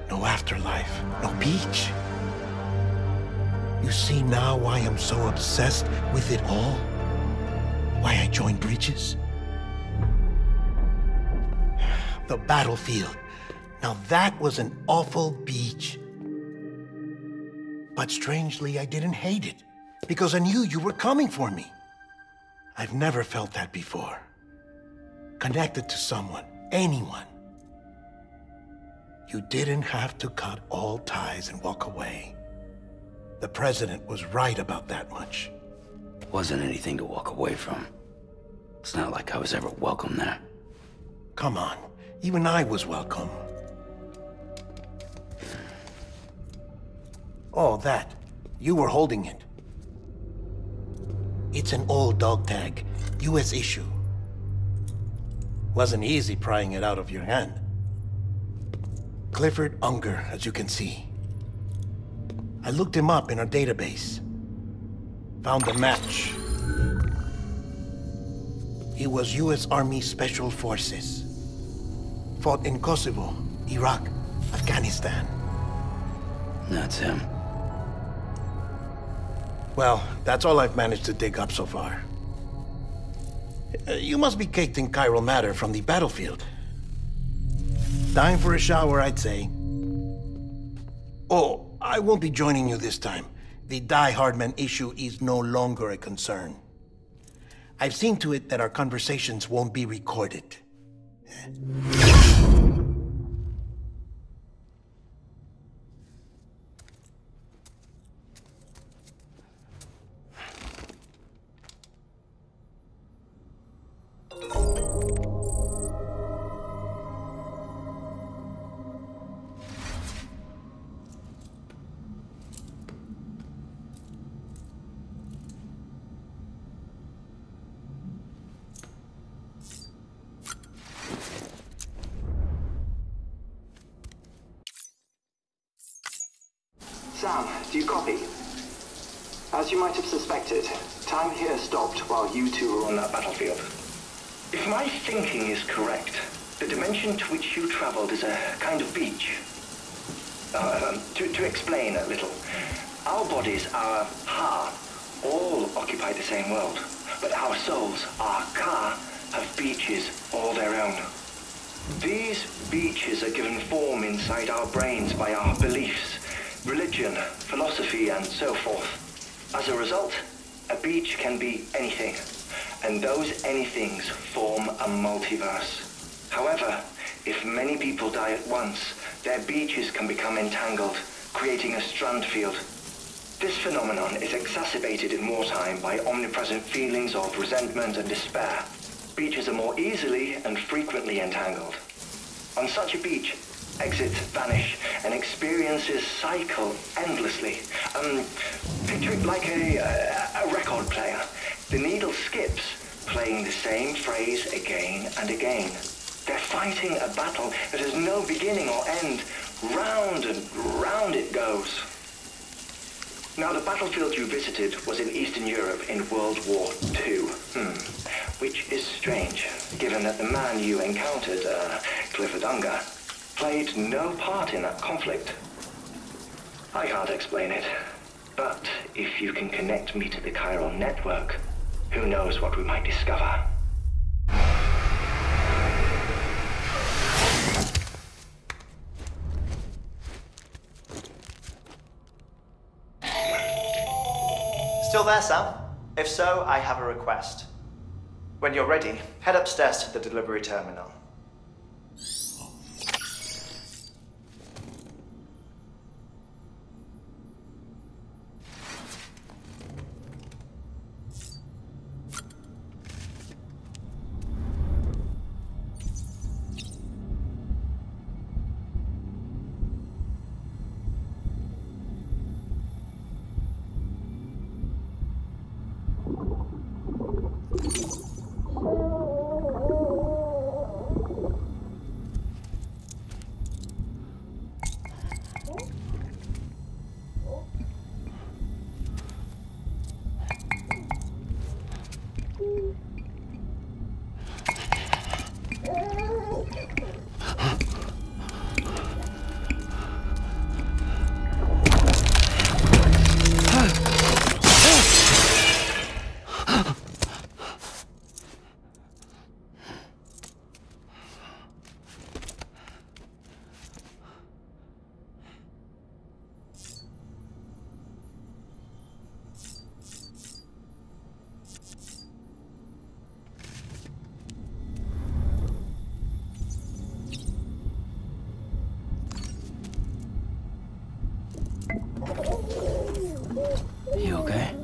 Speaker 5: no afterlife, no beach. You see now why I'm so obsessed with it all? Why I joined Bridges? The battlefield. Now that was an awful beach. But strangely, I didn't hate it, because I knew you were coming for me. I've never felt that before. Connected to someone, anyone. You didn't have to cut all ties and walk away. The president was right about that much.
Speaker 6: Wasn't anything to walk away from. It's not like I was ever welcome there.
Speaker 5: Come on, even I was welcome. Oh, that. You were holding it. It's an old dog tag, US issue. Wasn't easy prying it out of your hand. Clifford Unger, as you can see. I looked him up in our database. Found a match. He was US Army Special Forces. Fought in Kosovo, Iraq, Afghanistan.
Speaker 6: That's him.
Speaker 5: Well, that's all I've managed to dig up so far. You must be caked in chiral matter from the battlefield. Time for a shower, I'd say. Oh, I won't be joining you this time. The Die Hardman issue is no longer a concern. I've seen to it that our conversations won't be recorded.
Speaker 4: Sam, do you copy? As you might have suspected, time here stopped while you two were on that battlefield. If my thinking is correct, the dimension to which you traveled is a kind of beach. To explain a little, our bodies, our ha, all occupy the same world, but our souls, our ka, have beaches all their own. These beaches are given form inside our brains by our beliefs, religion, philosophy, and so forth. As a result, a beach can be anything, and those anythings form a multiverse. However, if many people die at once, their beaches can become entangled, creating a strand field. This phenomenon is exacerbated in wartime by omnipresent feelings of resentment and despair. Beaches are more easily and frequently entangled. On such a beach, exits vanish and experiences cycle endlessly. Picture it like a record player. The needle skips, playing the same phrase again and again. They're fighting a battle that has no beginning or end. Round and round it goes. Now, the battlefield you visited was in Eastern Europe in World War II. Which is strange, given that the man you encountered, Clifford Unger, played no part in that conflict. I can't explain it, but if you can connect me to the chiral network, who knows what we might discover.
Speaker 11: Still there, Sam? If so, I have a request. When you're ready, head upstairs to the delivery terminal.
Speaker 6: You okay?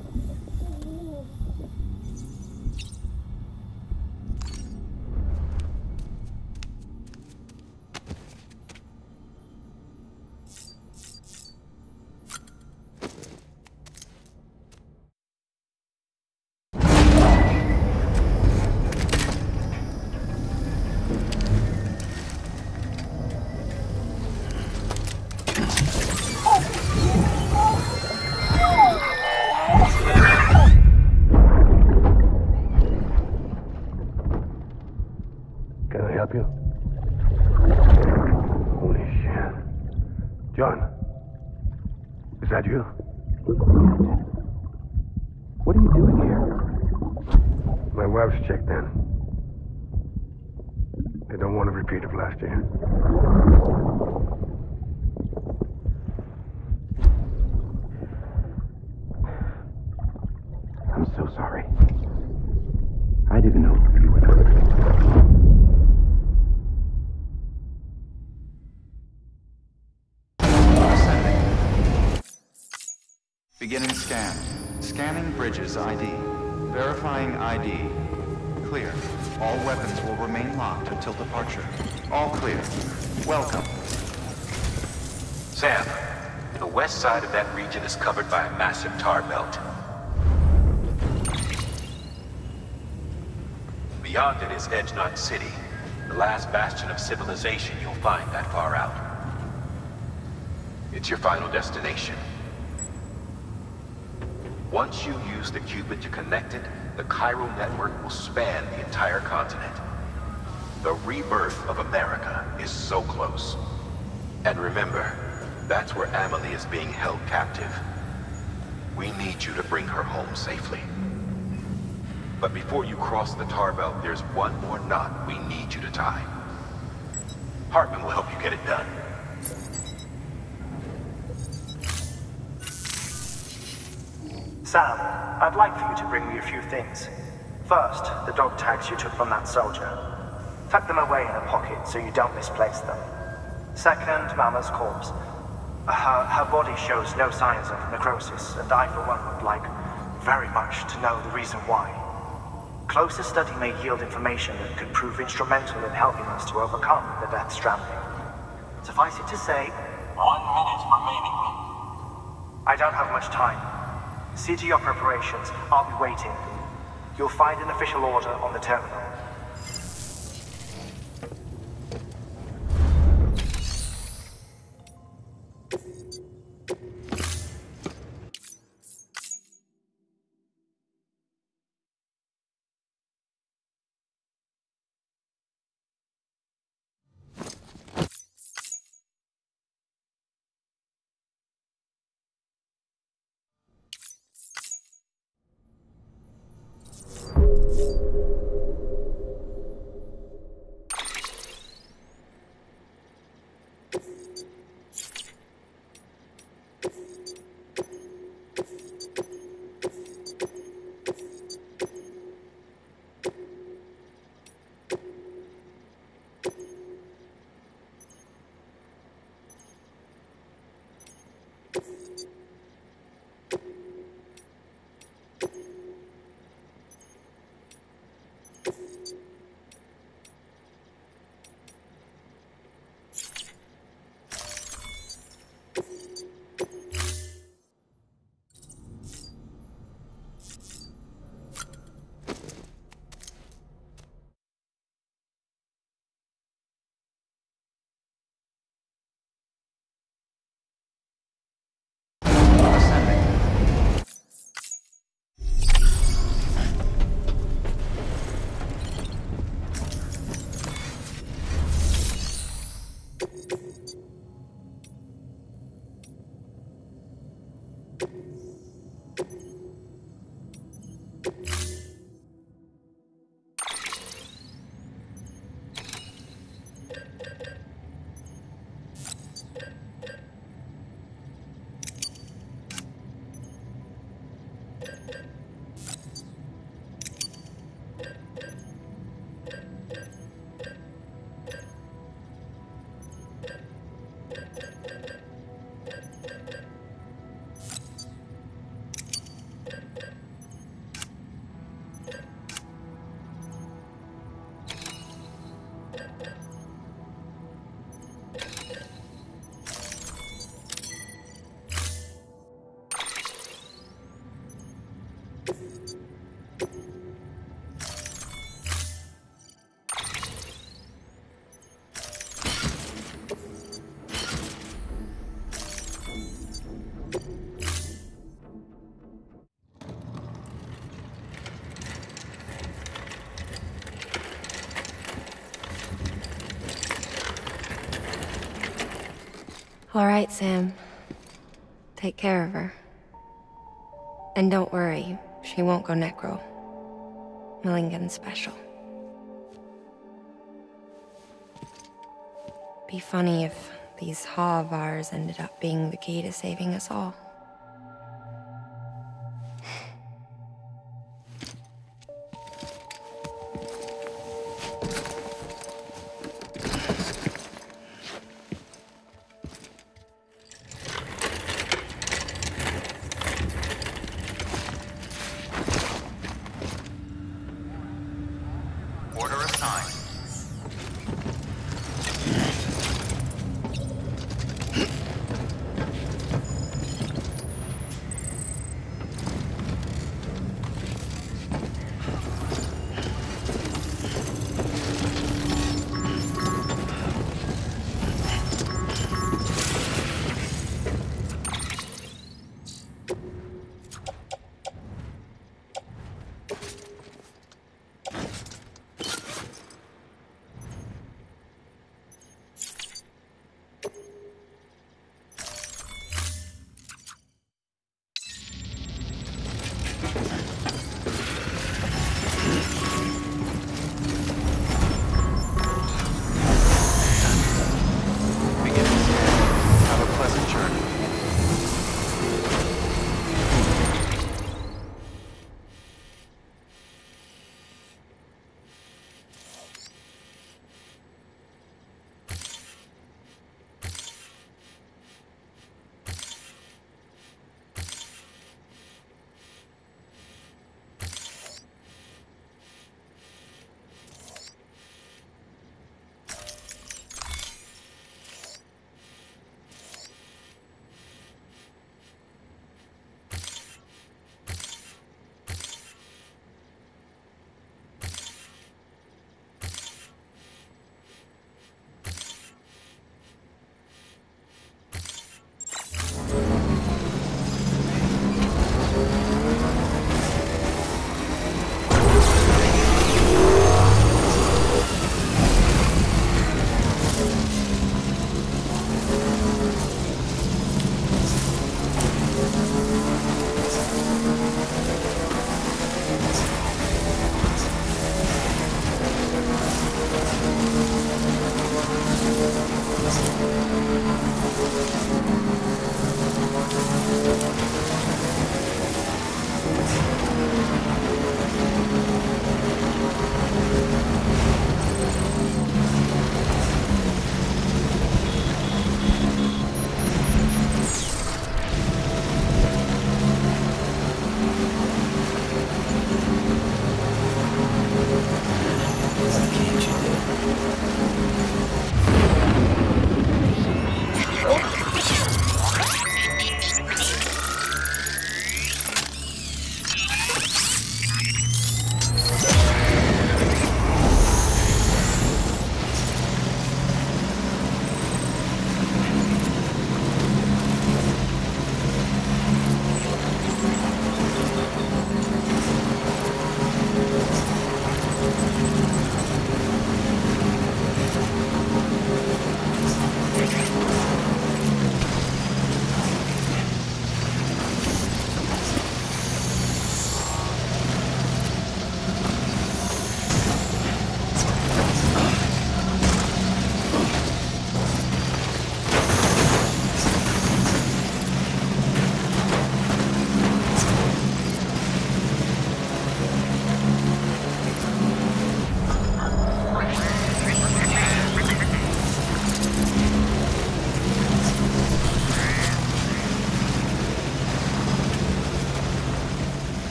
Speaker 9: Can I help you? Holy shit. John, is that you? What are you doing here? My wife's checked in. They don't want a repeat of last year. I'm so sorry. I didn't know you were doing it.
Speaker 1: Beginning scan. Scanning bridges ID. Verifying ID. Clear. All weapons will remain locked until departure. All clear. Welcome.
Speaker 3: Sam, the west side of that region is covered by a massive tar belt. Beyond it is Edge Knot City, the last bastion of civilization you'll find that far out. It's your final destination. Once you use the Cupid to connect it, the chiral network will span the entire continent. The rebirth of America is so close. And remember, that's where Amelie is being held captive. We need you to bring her home safely. But before you cross the tar belt, there's one more knot we need you to tie. Hartman will help you get it done.
Speaker 4: Sam, I'd like for you to bring me a few things. First, the dog tags you took from that soldier. Tuck them away in a pocket so you don't misplace them. Second, Mama's corpse. Her body shows no signs of necrosis, and I, for one, would like very much to know the reason why. Closer study may yield information that could prove instrumental in helping us to overcome the Death Stranding. Suffice it to say,
Speaker 12: 1 minute remaining.
Speaker 4: I don't have much time. See to your preparations. I'll be waiting. You'll find an official order on the terminal.
Speaker 8: All right, Sam. Take care of her. And don't worry, she won't go necro. Millingan's special. Be funny if these Ha of ours ended up being the key to saving us all.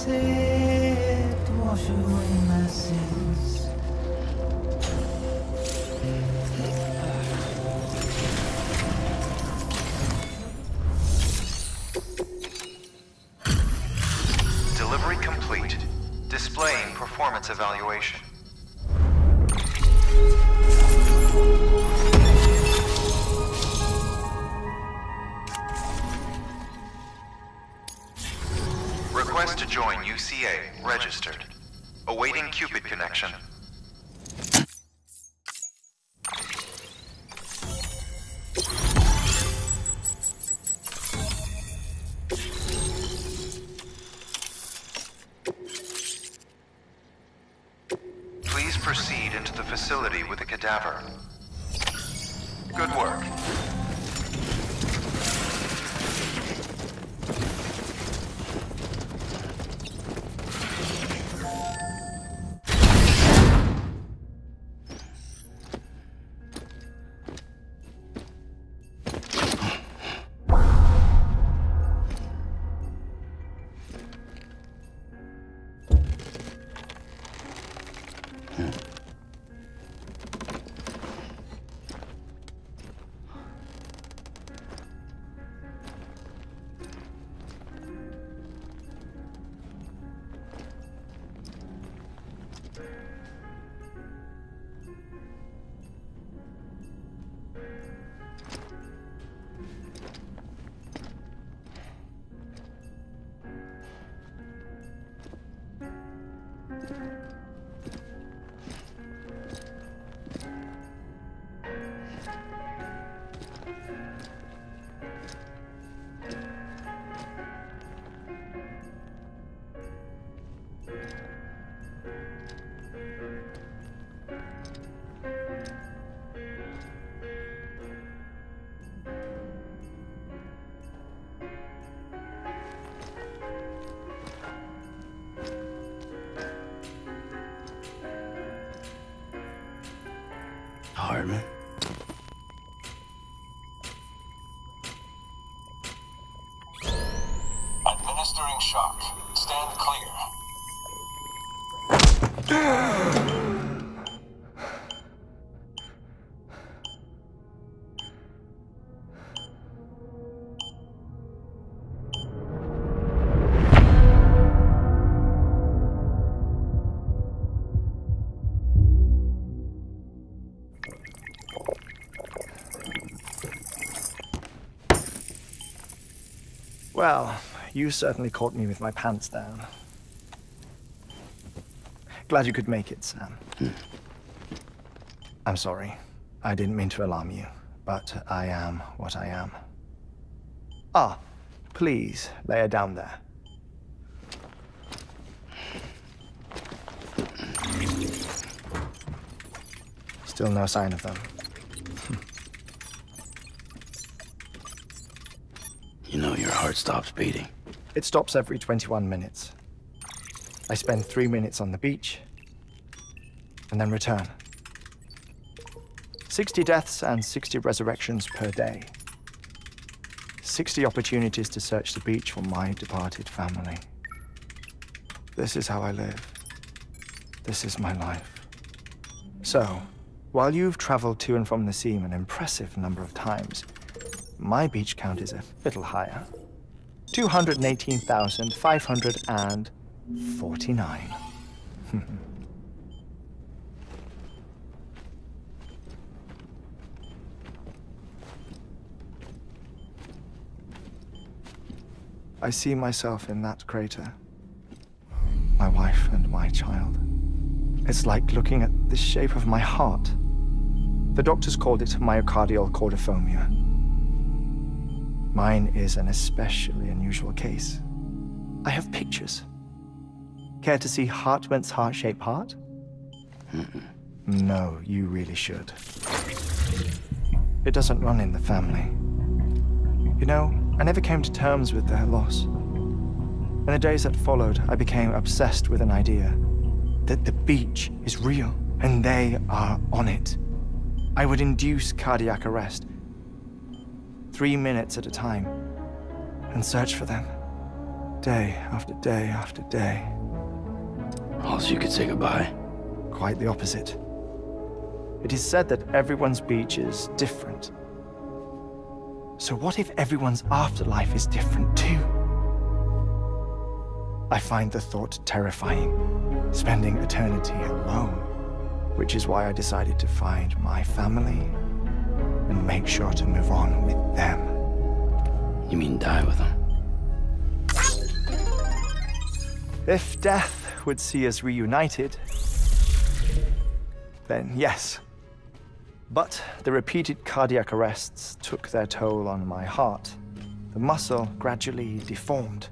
Speaker 13: accept, wash away my sins.
Speaker 1: Delivery complete. Displaying performance evaluation. Request to join UCA. Registered. Awaiting Cupid connection. Please proceed into the facility with the cadaver. Good work.
Speaker 6: Hardman.
Speaker 12: Administering shock. Stand clear.
Speaker 4: Well, you certainly caught me with my pants down. Glad you could make it, Sam. I'm sorry. I didn't mean to alarm you, but I am what I am. Ah, please, lay her down there. Still no sign of them.
Speaker 6: You know your heart stops beating.
Speaker 4: It stops every 21 minutes. I spend 3 minutes on the beach, and then return. 60 deaths and 60 resurrections per day. 60 opportunities to search the beach for my departed family. This is how I live. This is my life. So, while you've traveled to and from the seam an impressive number of times, my beach count is a little higher. 218,549. I see myself in that crater. My wife and my child. It's like looking at the shape of my heart. The doctors called it myocardial cordiformia. Mine is an especially unusual case. I have pictures. Care to see Hartman's heart-shaped heart? No, you really should. It doesn't run in the family. You know, I never came to terms with their loss. In the days that followed, I became obsessed with an idea that the beach is real and they are on it. I would induce cardiac arrest, 3 minutes at a time, and search for them. Day after day after day.
Speaker 6: All so you could say goodbye?
Speaker 4: Quite the opposite. It is said that everyone's beach is different. So what if everyone's afterlife is different too? I find the thought terrifying, spending eternity alone, which is why I decided to find my family and make sure to move on with them.
Speaker 6: You mean die with them?
Speaker 4: If death would see us reunited, then yes. But the repeated cardiac arrests took their toll on my heart. The muscle gradually deformed.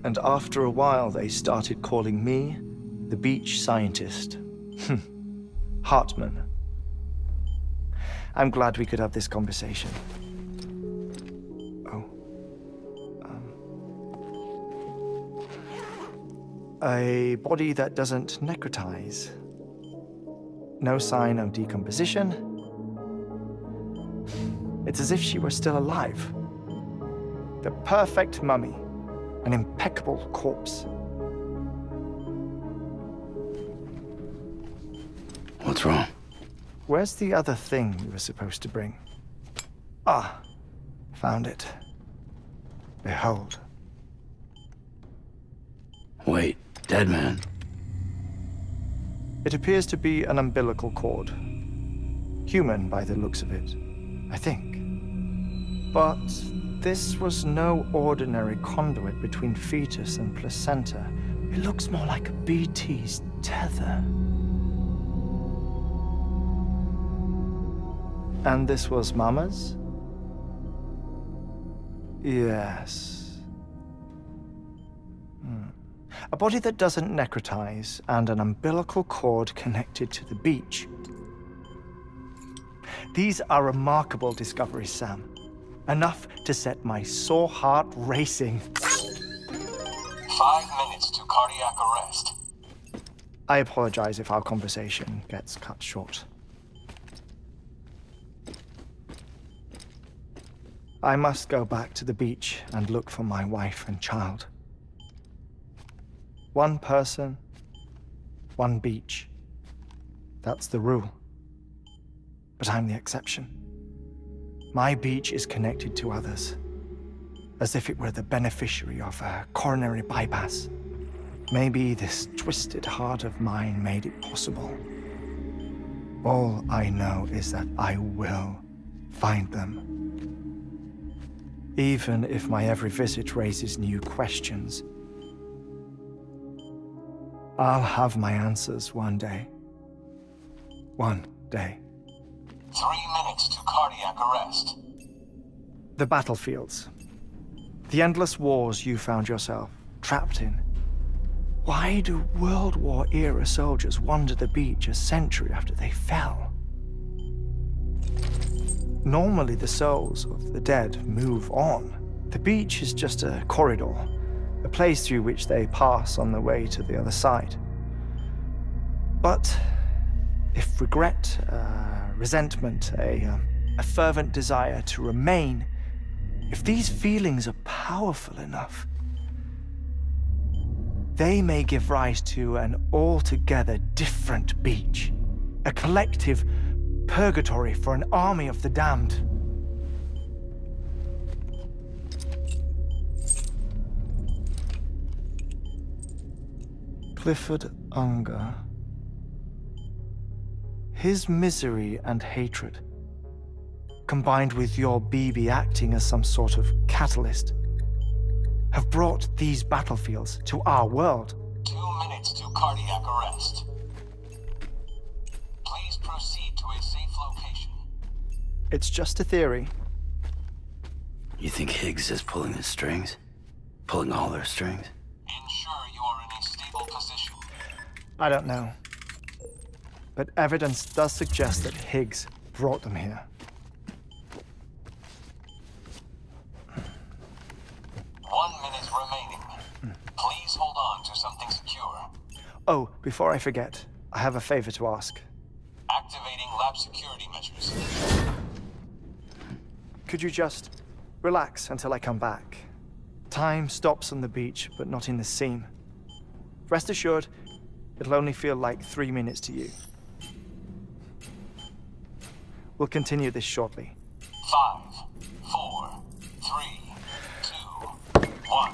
Speaker 4: And after a while, they started calling me the beach scientist. Hartman. I'm glad we could have this conversation. A body that doesn't necrotize. No sign of decomposition. It's as if she were still alive. The perfect mummy. An impeccable corpse.
Speaker 6: What's wrong?
Speaker 4: Where's the other thing you were supposed to bring? Ah, found it. Behold.
Speaker 6: Wait, dead man?
Speaker 4: It appears to be an umbilical cord. Human by the looks of it, I think. But this was no ordinary conduit between fetus and placenta. It looks more like a BT's tether. And this was Mama's? Yes. A body that doesn't necrotize and an umbilical cord connected to the beach. These are remarkable discoveries, Sam. Enough to set my sore heart racing.
Speaker 12: 5 minutes to cardiac arrest.
Speaker 4: I apologize if our conversation gets cut short. I must go back to the beach and look for my wife and child. One person, one beach. That's the rule. But I'm the exception. My beach is connected to others, as if it were the beneficiary of a coronary bypass. Maybe this twisted heart of mine made it possible. All I know is that I will find them. Even if my every visit raises new questions. I'll have my answers one day. One day.
Speaker 12: 3 minutes to cardiac arrest.
Speaker 4: The battlefields. The endless wars you found yourself trapped in. Why do World War-era soldiers wander the beach a century after they fell? Normally the souls of the dead move on. The beach is just a corridor, a place through which they pass on the way to the other side. But if regret, resentment, a fervent desire to remain, if these feelings are powerful enough, they may give rise to an altogether different beach, a collective purgatory for an army of the damned. Clifford Unger. His misery and hatred, combined with your BB acting as some sort of catalyst, have brought these battlefields to our world.
Speaker 12: 2 minutes to cardiac arrest. Please proceed to a safe location.
Speaker 4: It's just a theory.
Speaker 6: You think Higgs is pulling the strings? Pulling all their strings?
Speaker 12: Ensure you are in a stable position.
Speaker 4: I don't know. But evidence does suggest that Higgs brought them here.
Speaker 12: 1 minute remaining. Please hold on to something secure.
Speaker 4: Oh, before I forget, I have a favor to ask.
Speaker 12: Activating lab security measures.
Speaker 4: Could you just relax until I come back? Time stops on the beach, but not in the scene. Rest assured, it'll only feel like 3 minutes to you. We'll continue this shortly.
Speaker 12: 5, 4, 3, 2, 1.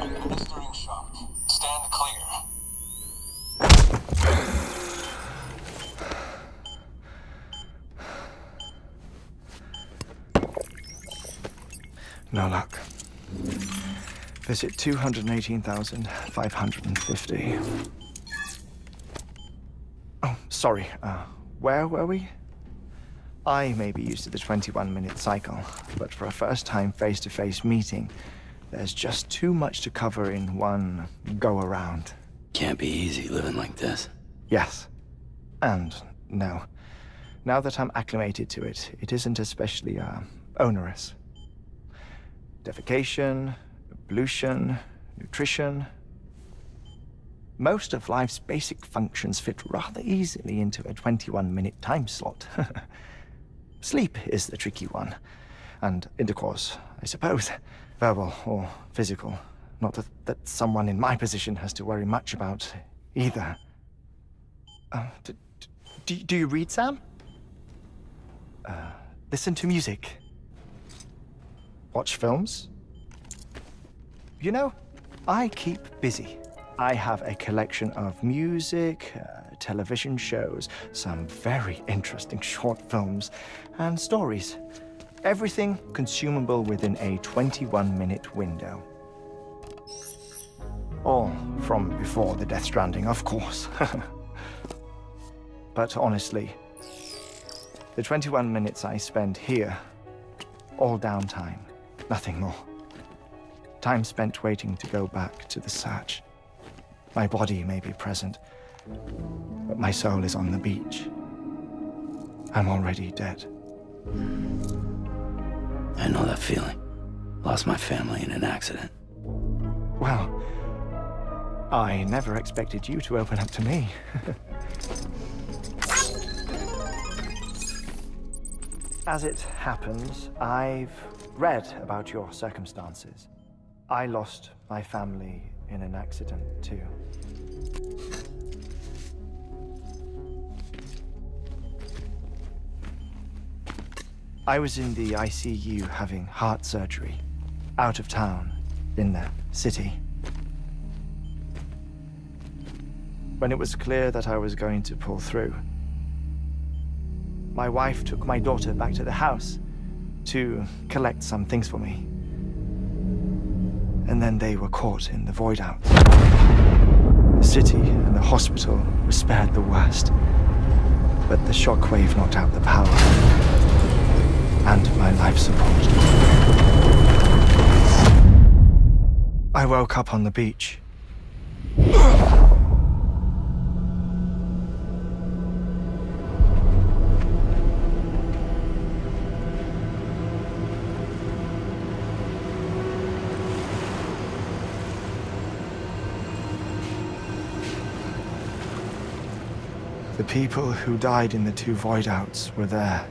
Speaker 12: Administering shock. Stand clear.
Speaker 4: No luck. Visit 218,550. Oh, sorry. Where were we? I may be used to the 21-minute cycle, but for a first-time face-to-face meeting, there's just too much to cover in one go-around.
Speaker 6: Can't be easy living like this.
Speaker 4: Yes. And no. Now that I'm acclimated to it, it isn't especially, onerous. Defecation, ablution, nutrition. Most of life's basic functions fit rather easily into a 21-minute time slot. Sleep is the tricky one. And intercourse, I suppose. Verbal or physical. Not that someone in my position has to worry much about either. Do you read, Sam? Listen to music. Watch films? You know, I keep busy. I have a collection of music, television shows, some very interesting short films, and stories. Everything consumable within a 21-minute window. All from before the Death Stranding, of course. But honestly, The 21 minutes I spend here, all downtime, nothing more. Time spent waiting to go back to the search. My body may be present, but my soul is on the beach. I'm already dead.
Speaker 6: I know that feeling. Lost my family in an accident.
Speaker 4: Well, I never expected you to open up to me. As it happens, I've read about your circumstances. I lost my family in an accident, too. I was in the ICU having heart surgery, out of town, in the city. When it was clear that I was going to pull through, my wife took my daughter back to the house to collect some things for me. And then they were caught in the void out. The city and the hospital were spared the worst, but the shockwave knocked out the power and my life support. I woke up on the beach. The people who died in the 2 void outs were there.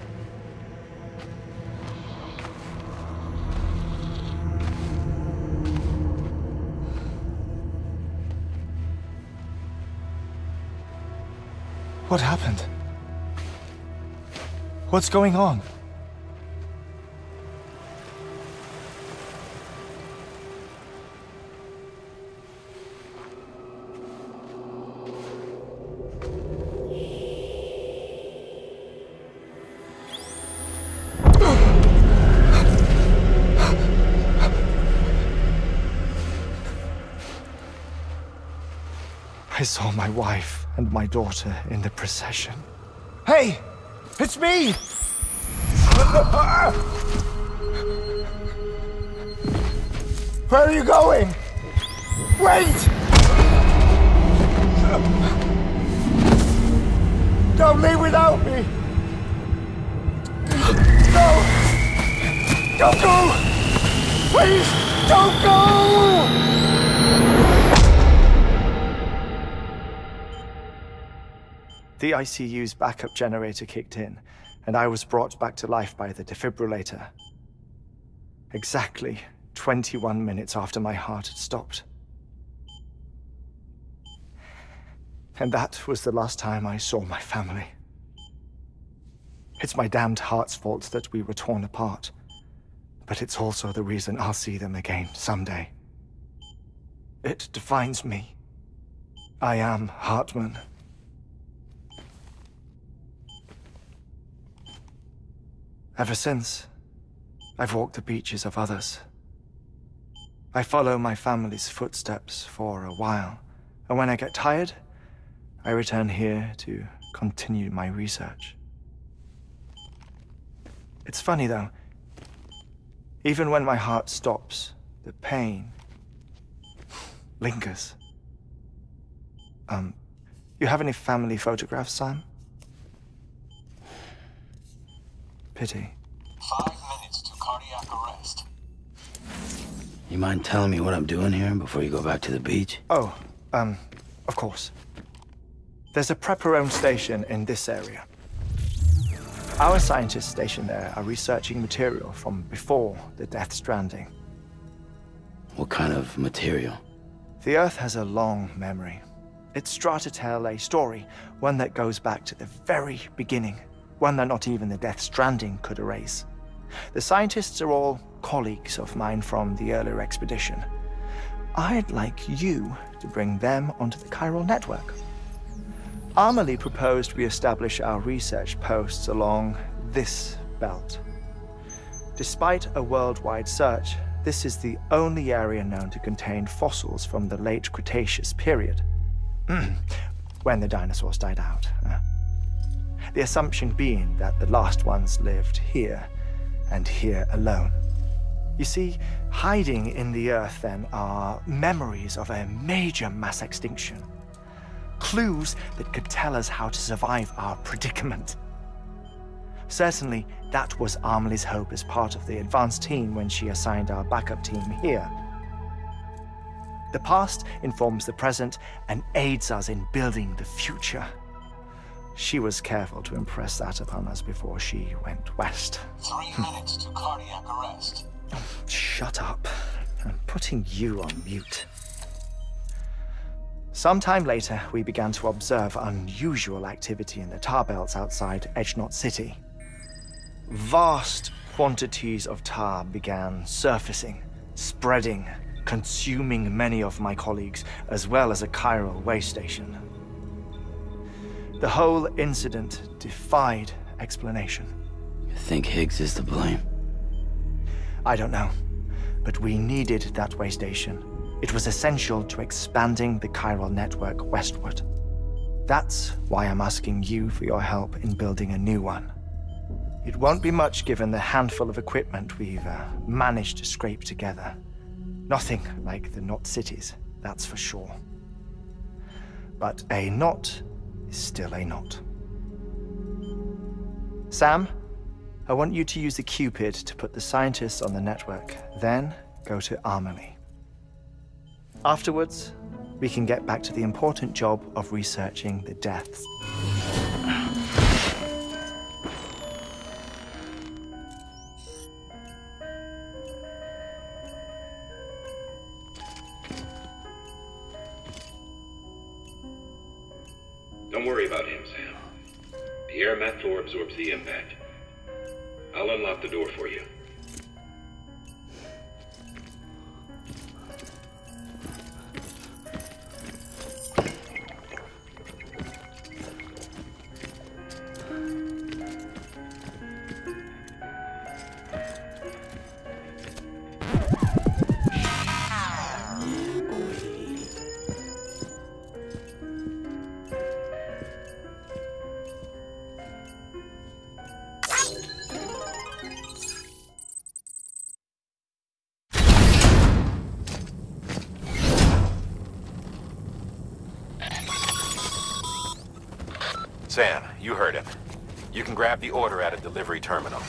Speaker 4: What happened? What's going on? I saw my wife and my daughter in the procession. Hey! It's me! Where are you going? Wait! Don't leave without me! No! Don't go! Please, don't go! The ICU's backup generator kicked in, and I was brought back to life by the defibrillator. Exactly 21 minutes after my heart had stopped. And that was the last time I saw my family. It's my damned heart's fault that we were torn apart, but it's also the reason I'll see them again someday. It defines me. I am Hartman. Ever since, I've walked the beaches of others. I follow my family's footsteps for a while, and when I get tired, I return here to continue my research. It's funny though, even when my heart stops, the pain lingers. You have any family photographs, Sam? Pity.
Speaker 12: 5 minutes to cardiac arrest.
Speaker 6: You mind telling me what I'm doing here before you go back to the beach?
Speaker 4: Oh, of course. There's a prepper-owned station in this area. Our scientists stationed there are researching material from before the Death Stranding.
Speaker 6: What kind of material?
Speaker 4: The Earth has a long memory. It's trying to tell a story, one that goes back to the very beginning. One that not even the Death Stranding could erase. The scientists are all colleagues of mine from the earlier expedition. I'd like you to bring them onto the chiral network. Amelie proposed we establish our research posts along this belt. Despite a worldwide search, this is the only area known to contain fossils from the late Cretaceous period. When the dinosaurs died out. the assumption being that the last ones lived here, and here alone. You see, hiding in the Earth then are memories of a major mass extinction. Clues that could tell us how to survive our predicament. Certainly, that was Amelie's hope as part of the advanced team when she assigned our backup team here. The past informs the present and aids us in building the future. She was careful to impress that upon us before she went west.
Speaker 12: 3 minutes to cardiac arrest.
Speaker 4: Shut up. I'm putting you on mute. Sometime later, we began to observe unusual activity in the tar belts outside Edgenot City. Vast quantities of tar began surfacing, spreading, consuming many of my colleagues, as well as a chiral way station. The whole incident defied explanation.
Speaker 6: You think Higgs is to blame?
Speaker 4: I don't know, but we needed that way station. It was essential to expanding the chiral network westward. That's why I'm asking you for your help in building a new one. It won't be much given the handful of equipment we've managed to scrape together. Nothing like the Knot cities, that's for sure. But a knot is still a knot. Sam, I want you to use the Cupid to put the scientists on the network, then go to Amelie. Afterwards, we can get back to the important job of researching the deaths.
Speaker 14: Don't worry about him, Sam. The air mat floor absorbs the impact. I'll unlock the door for you.
Speaker 3: Sam, you heard him. You can grab the order at a delivery terminal.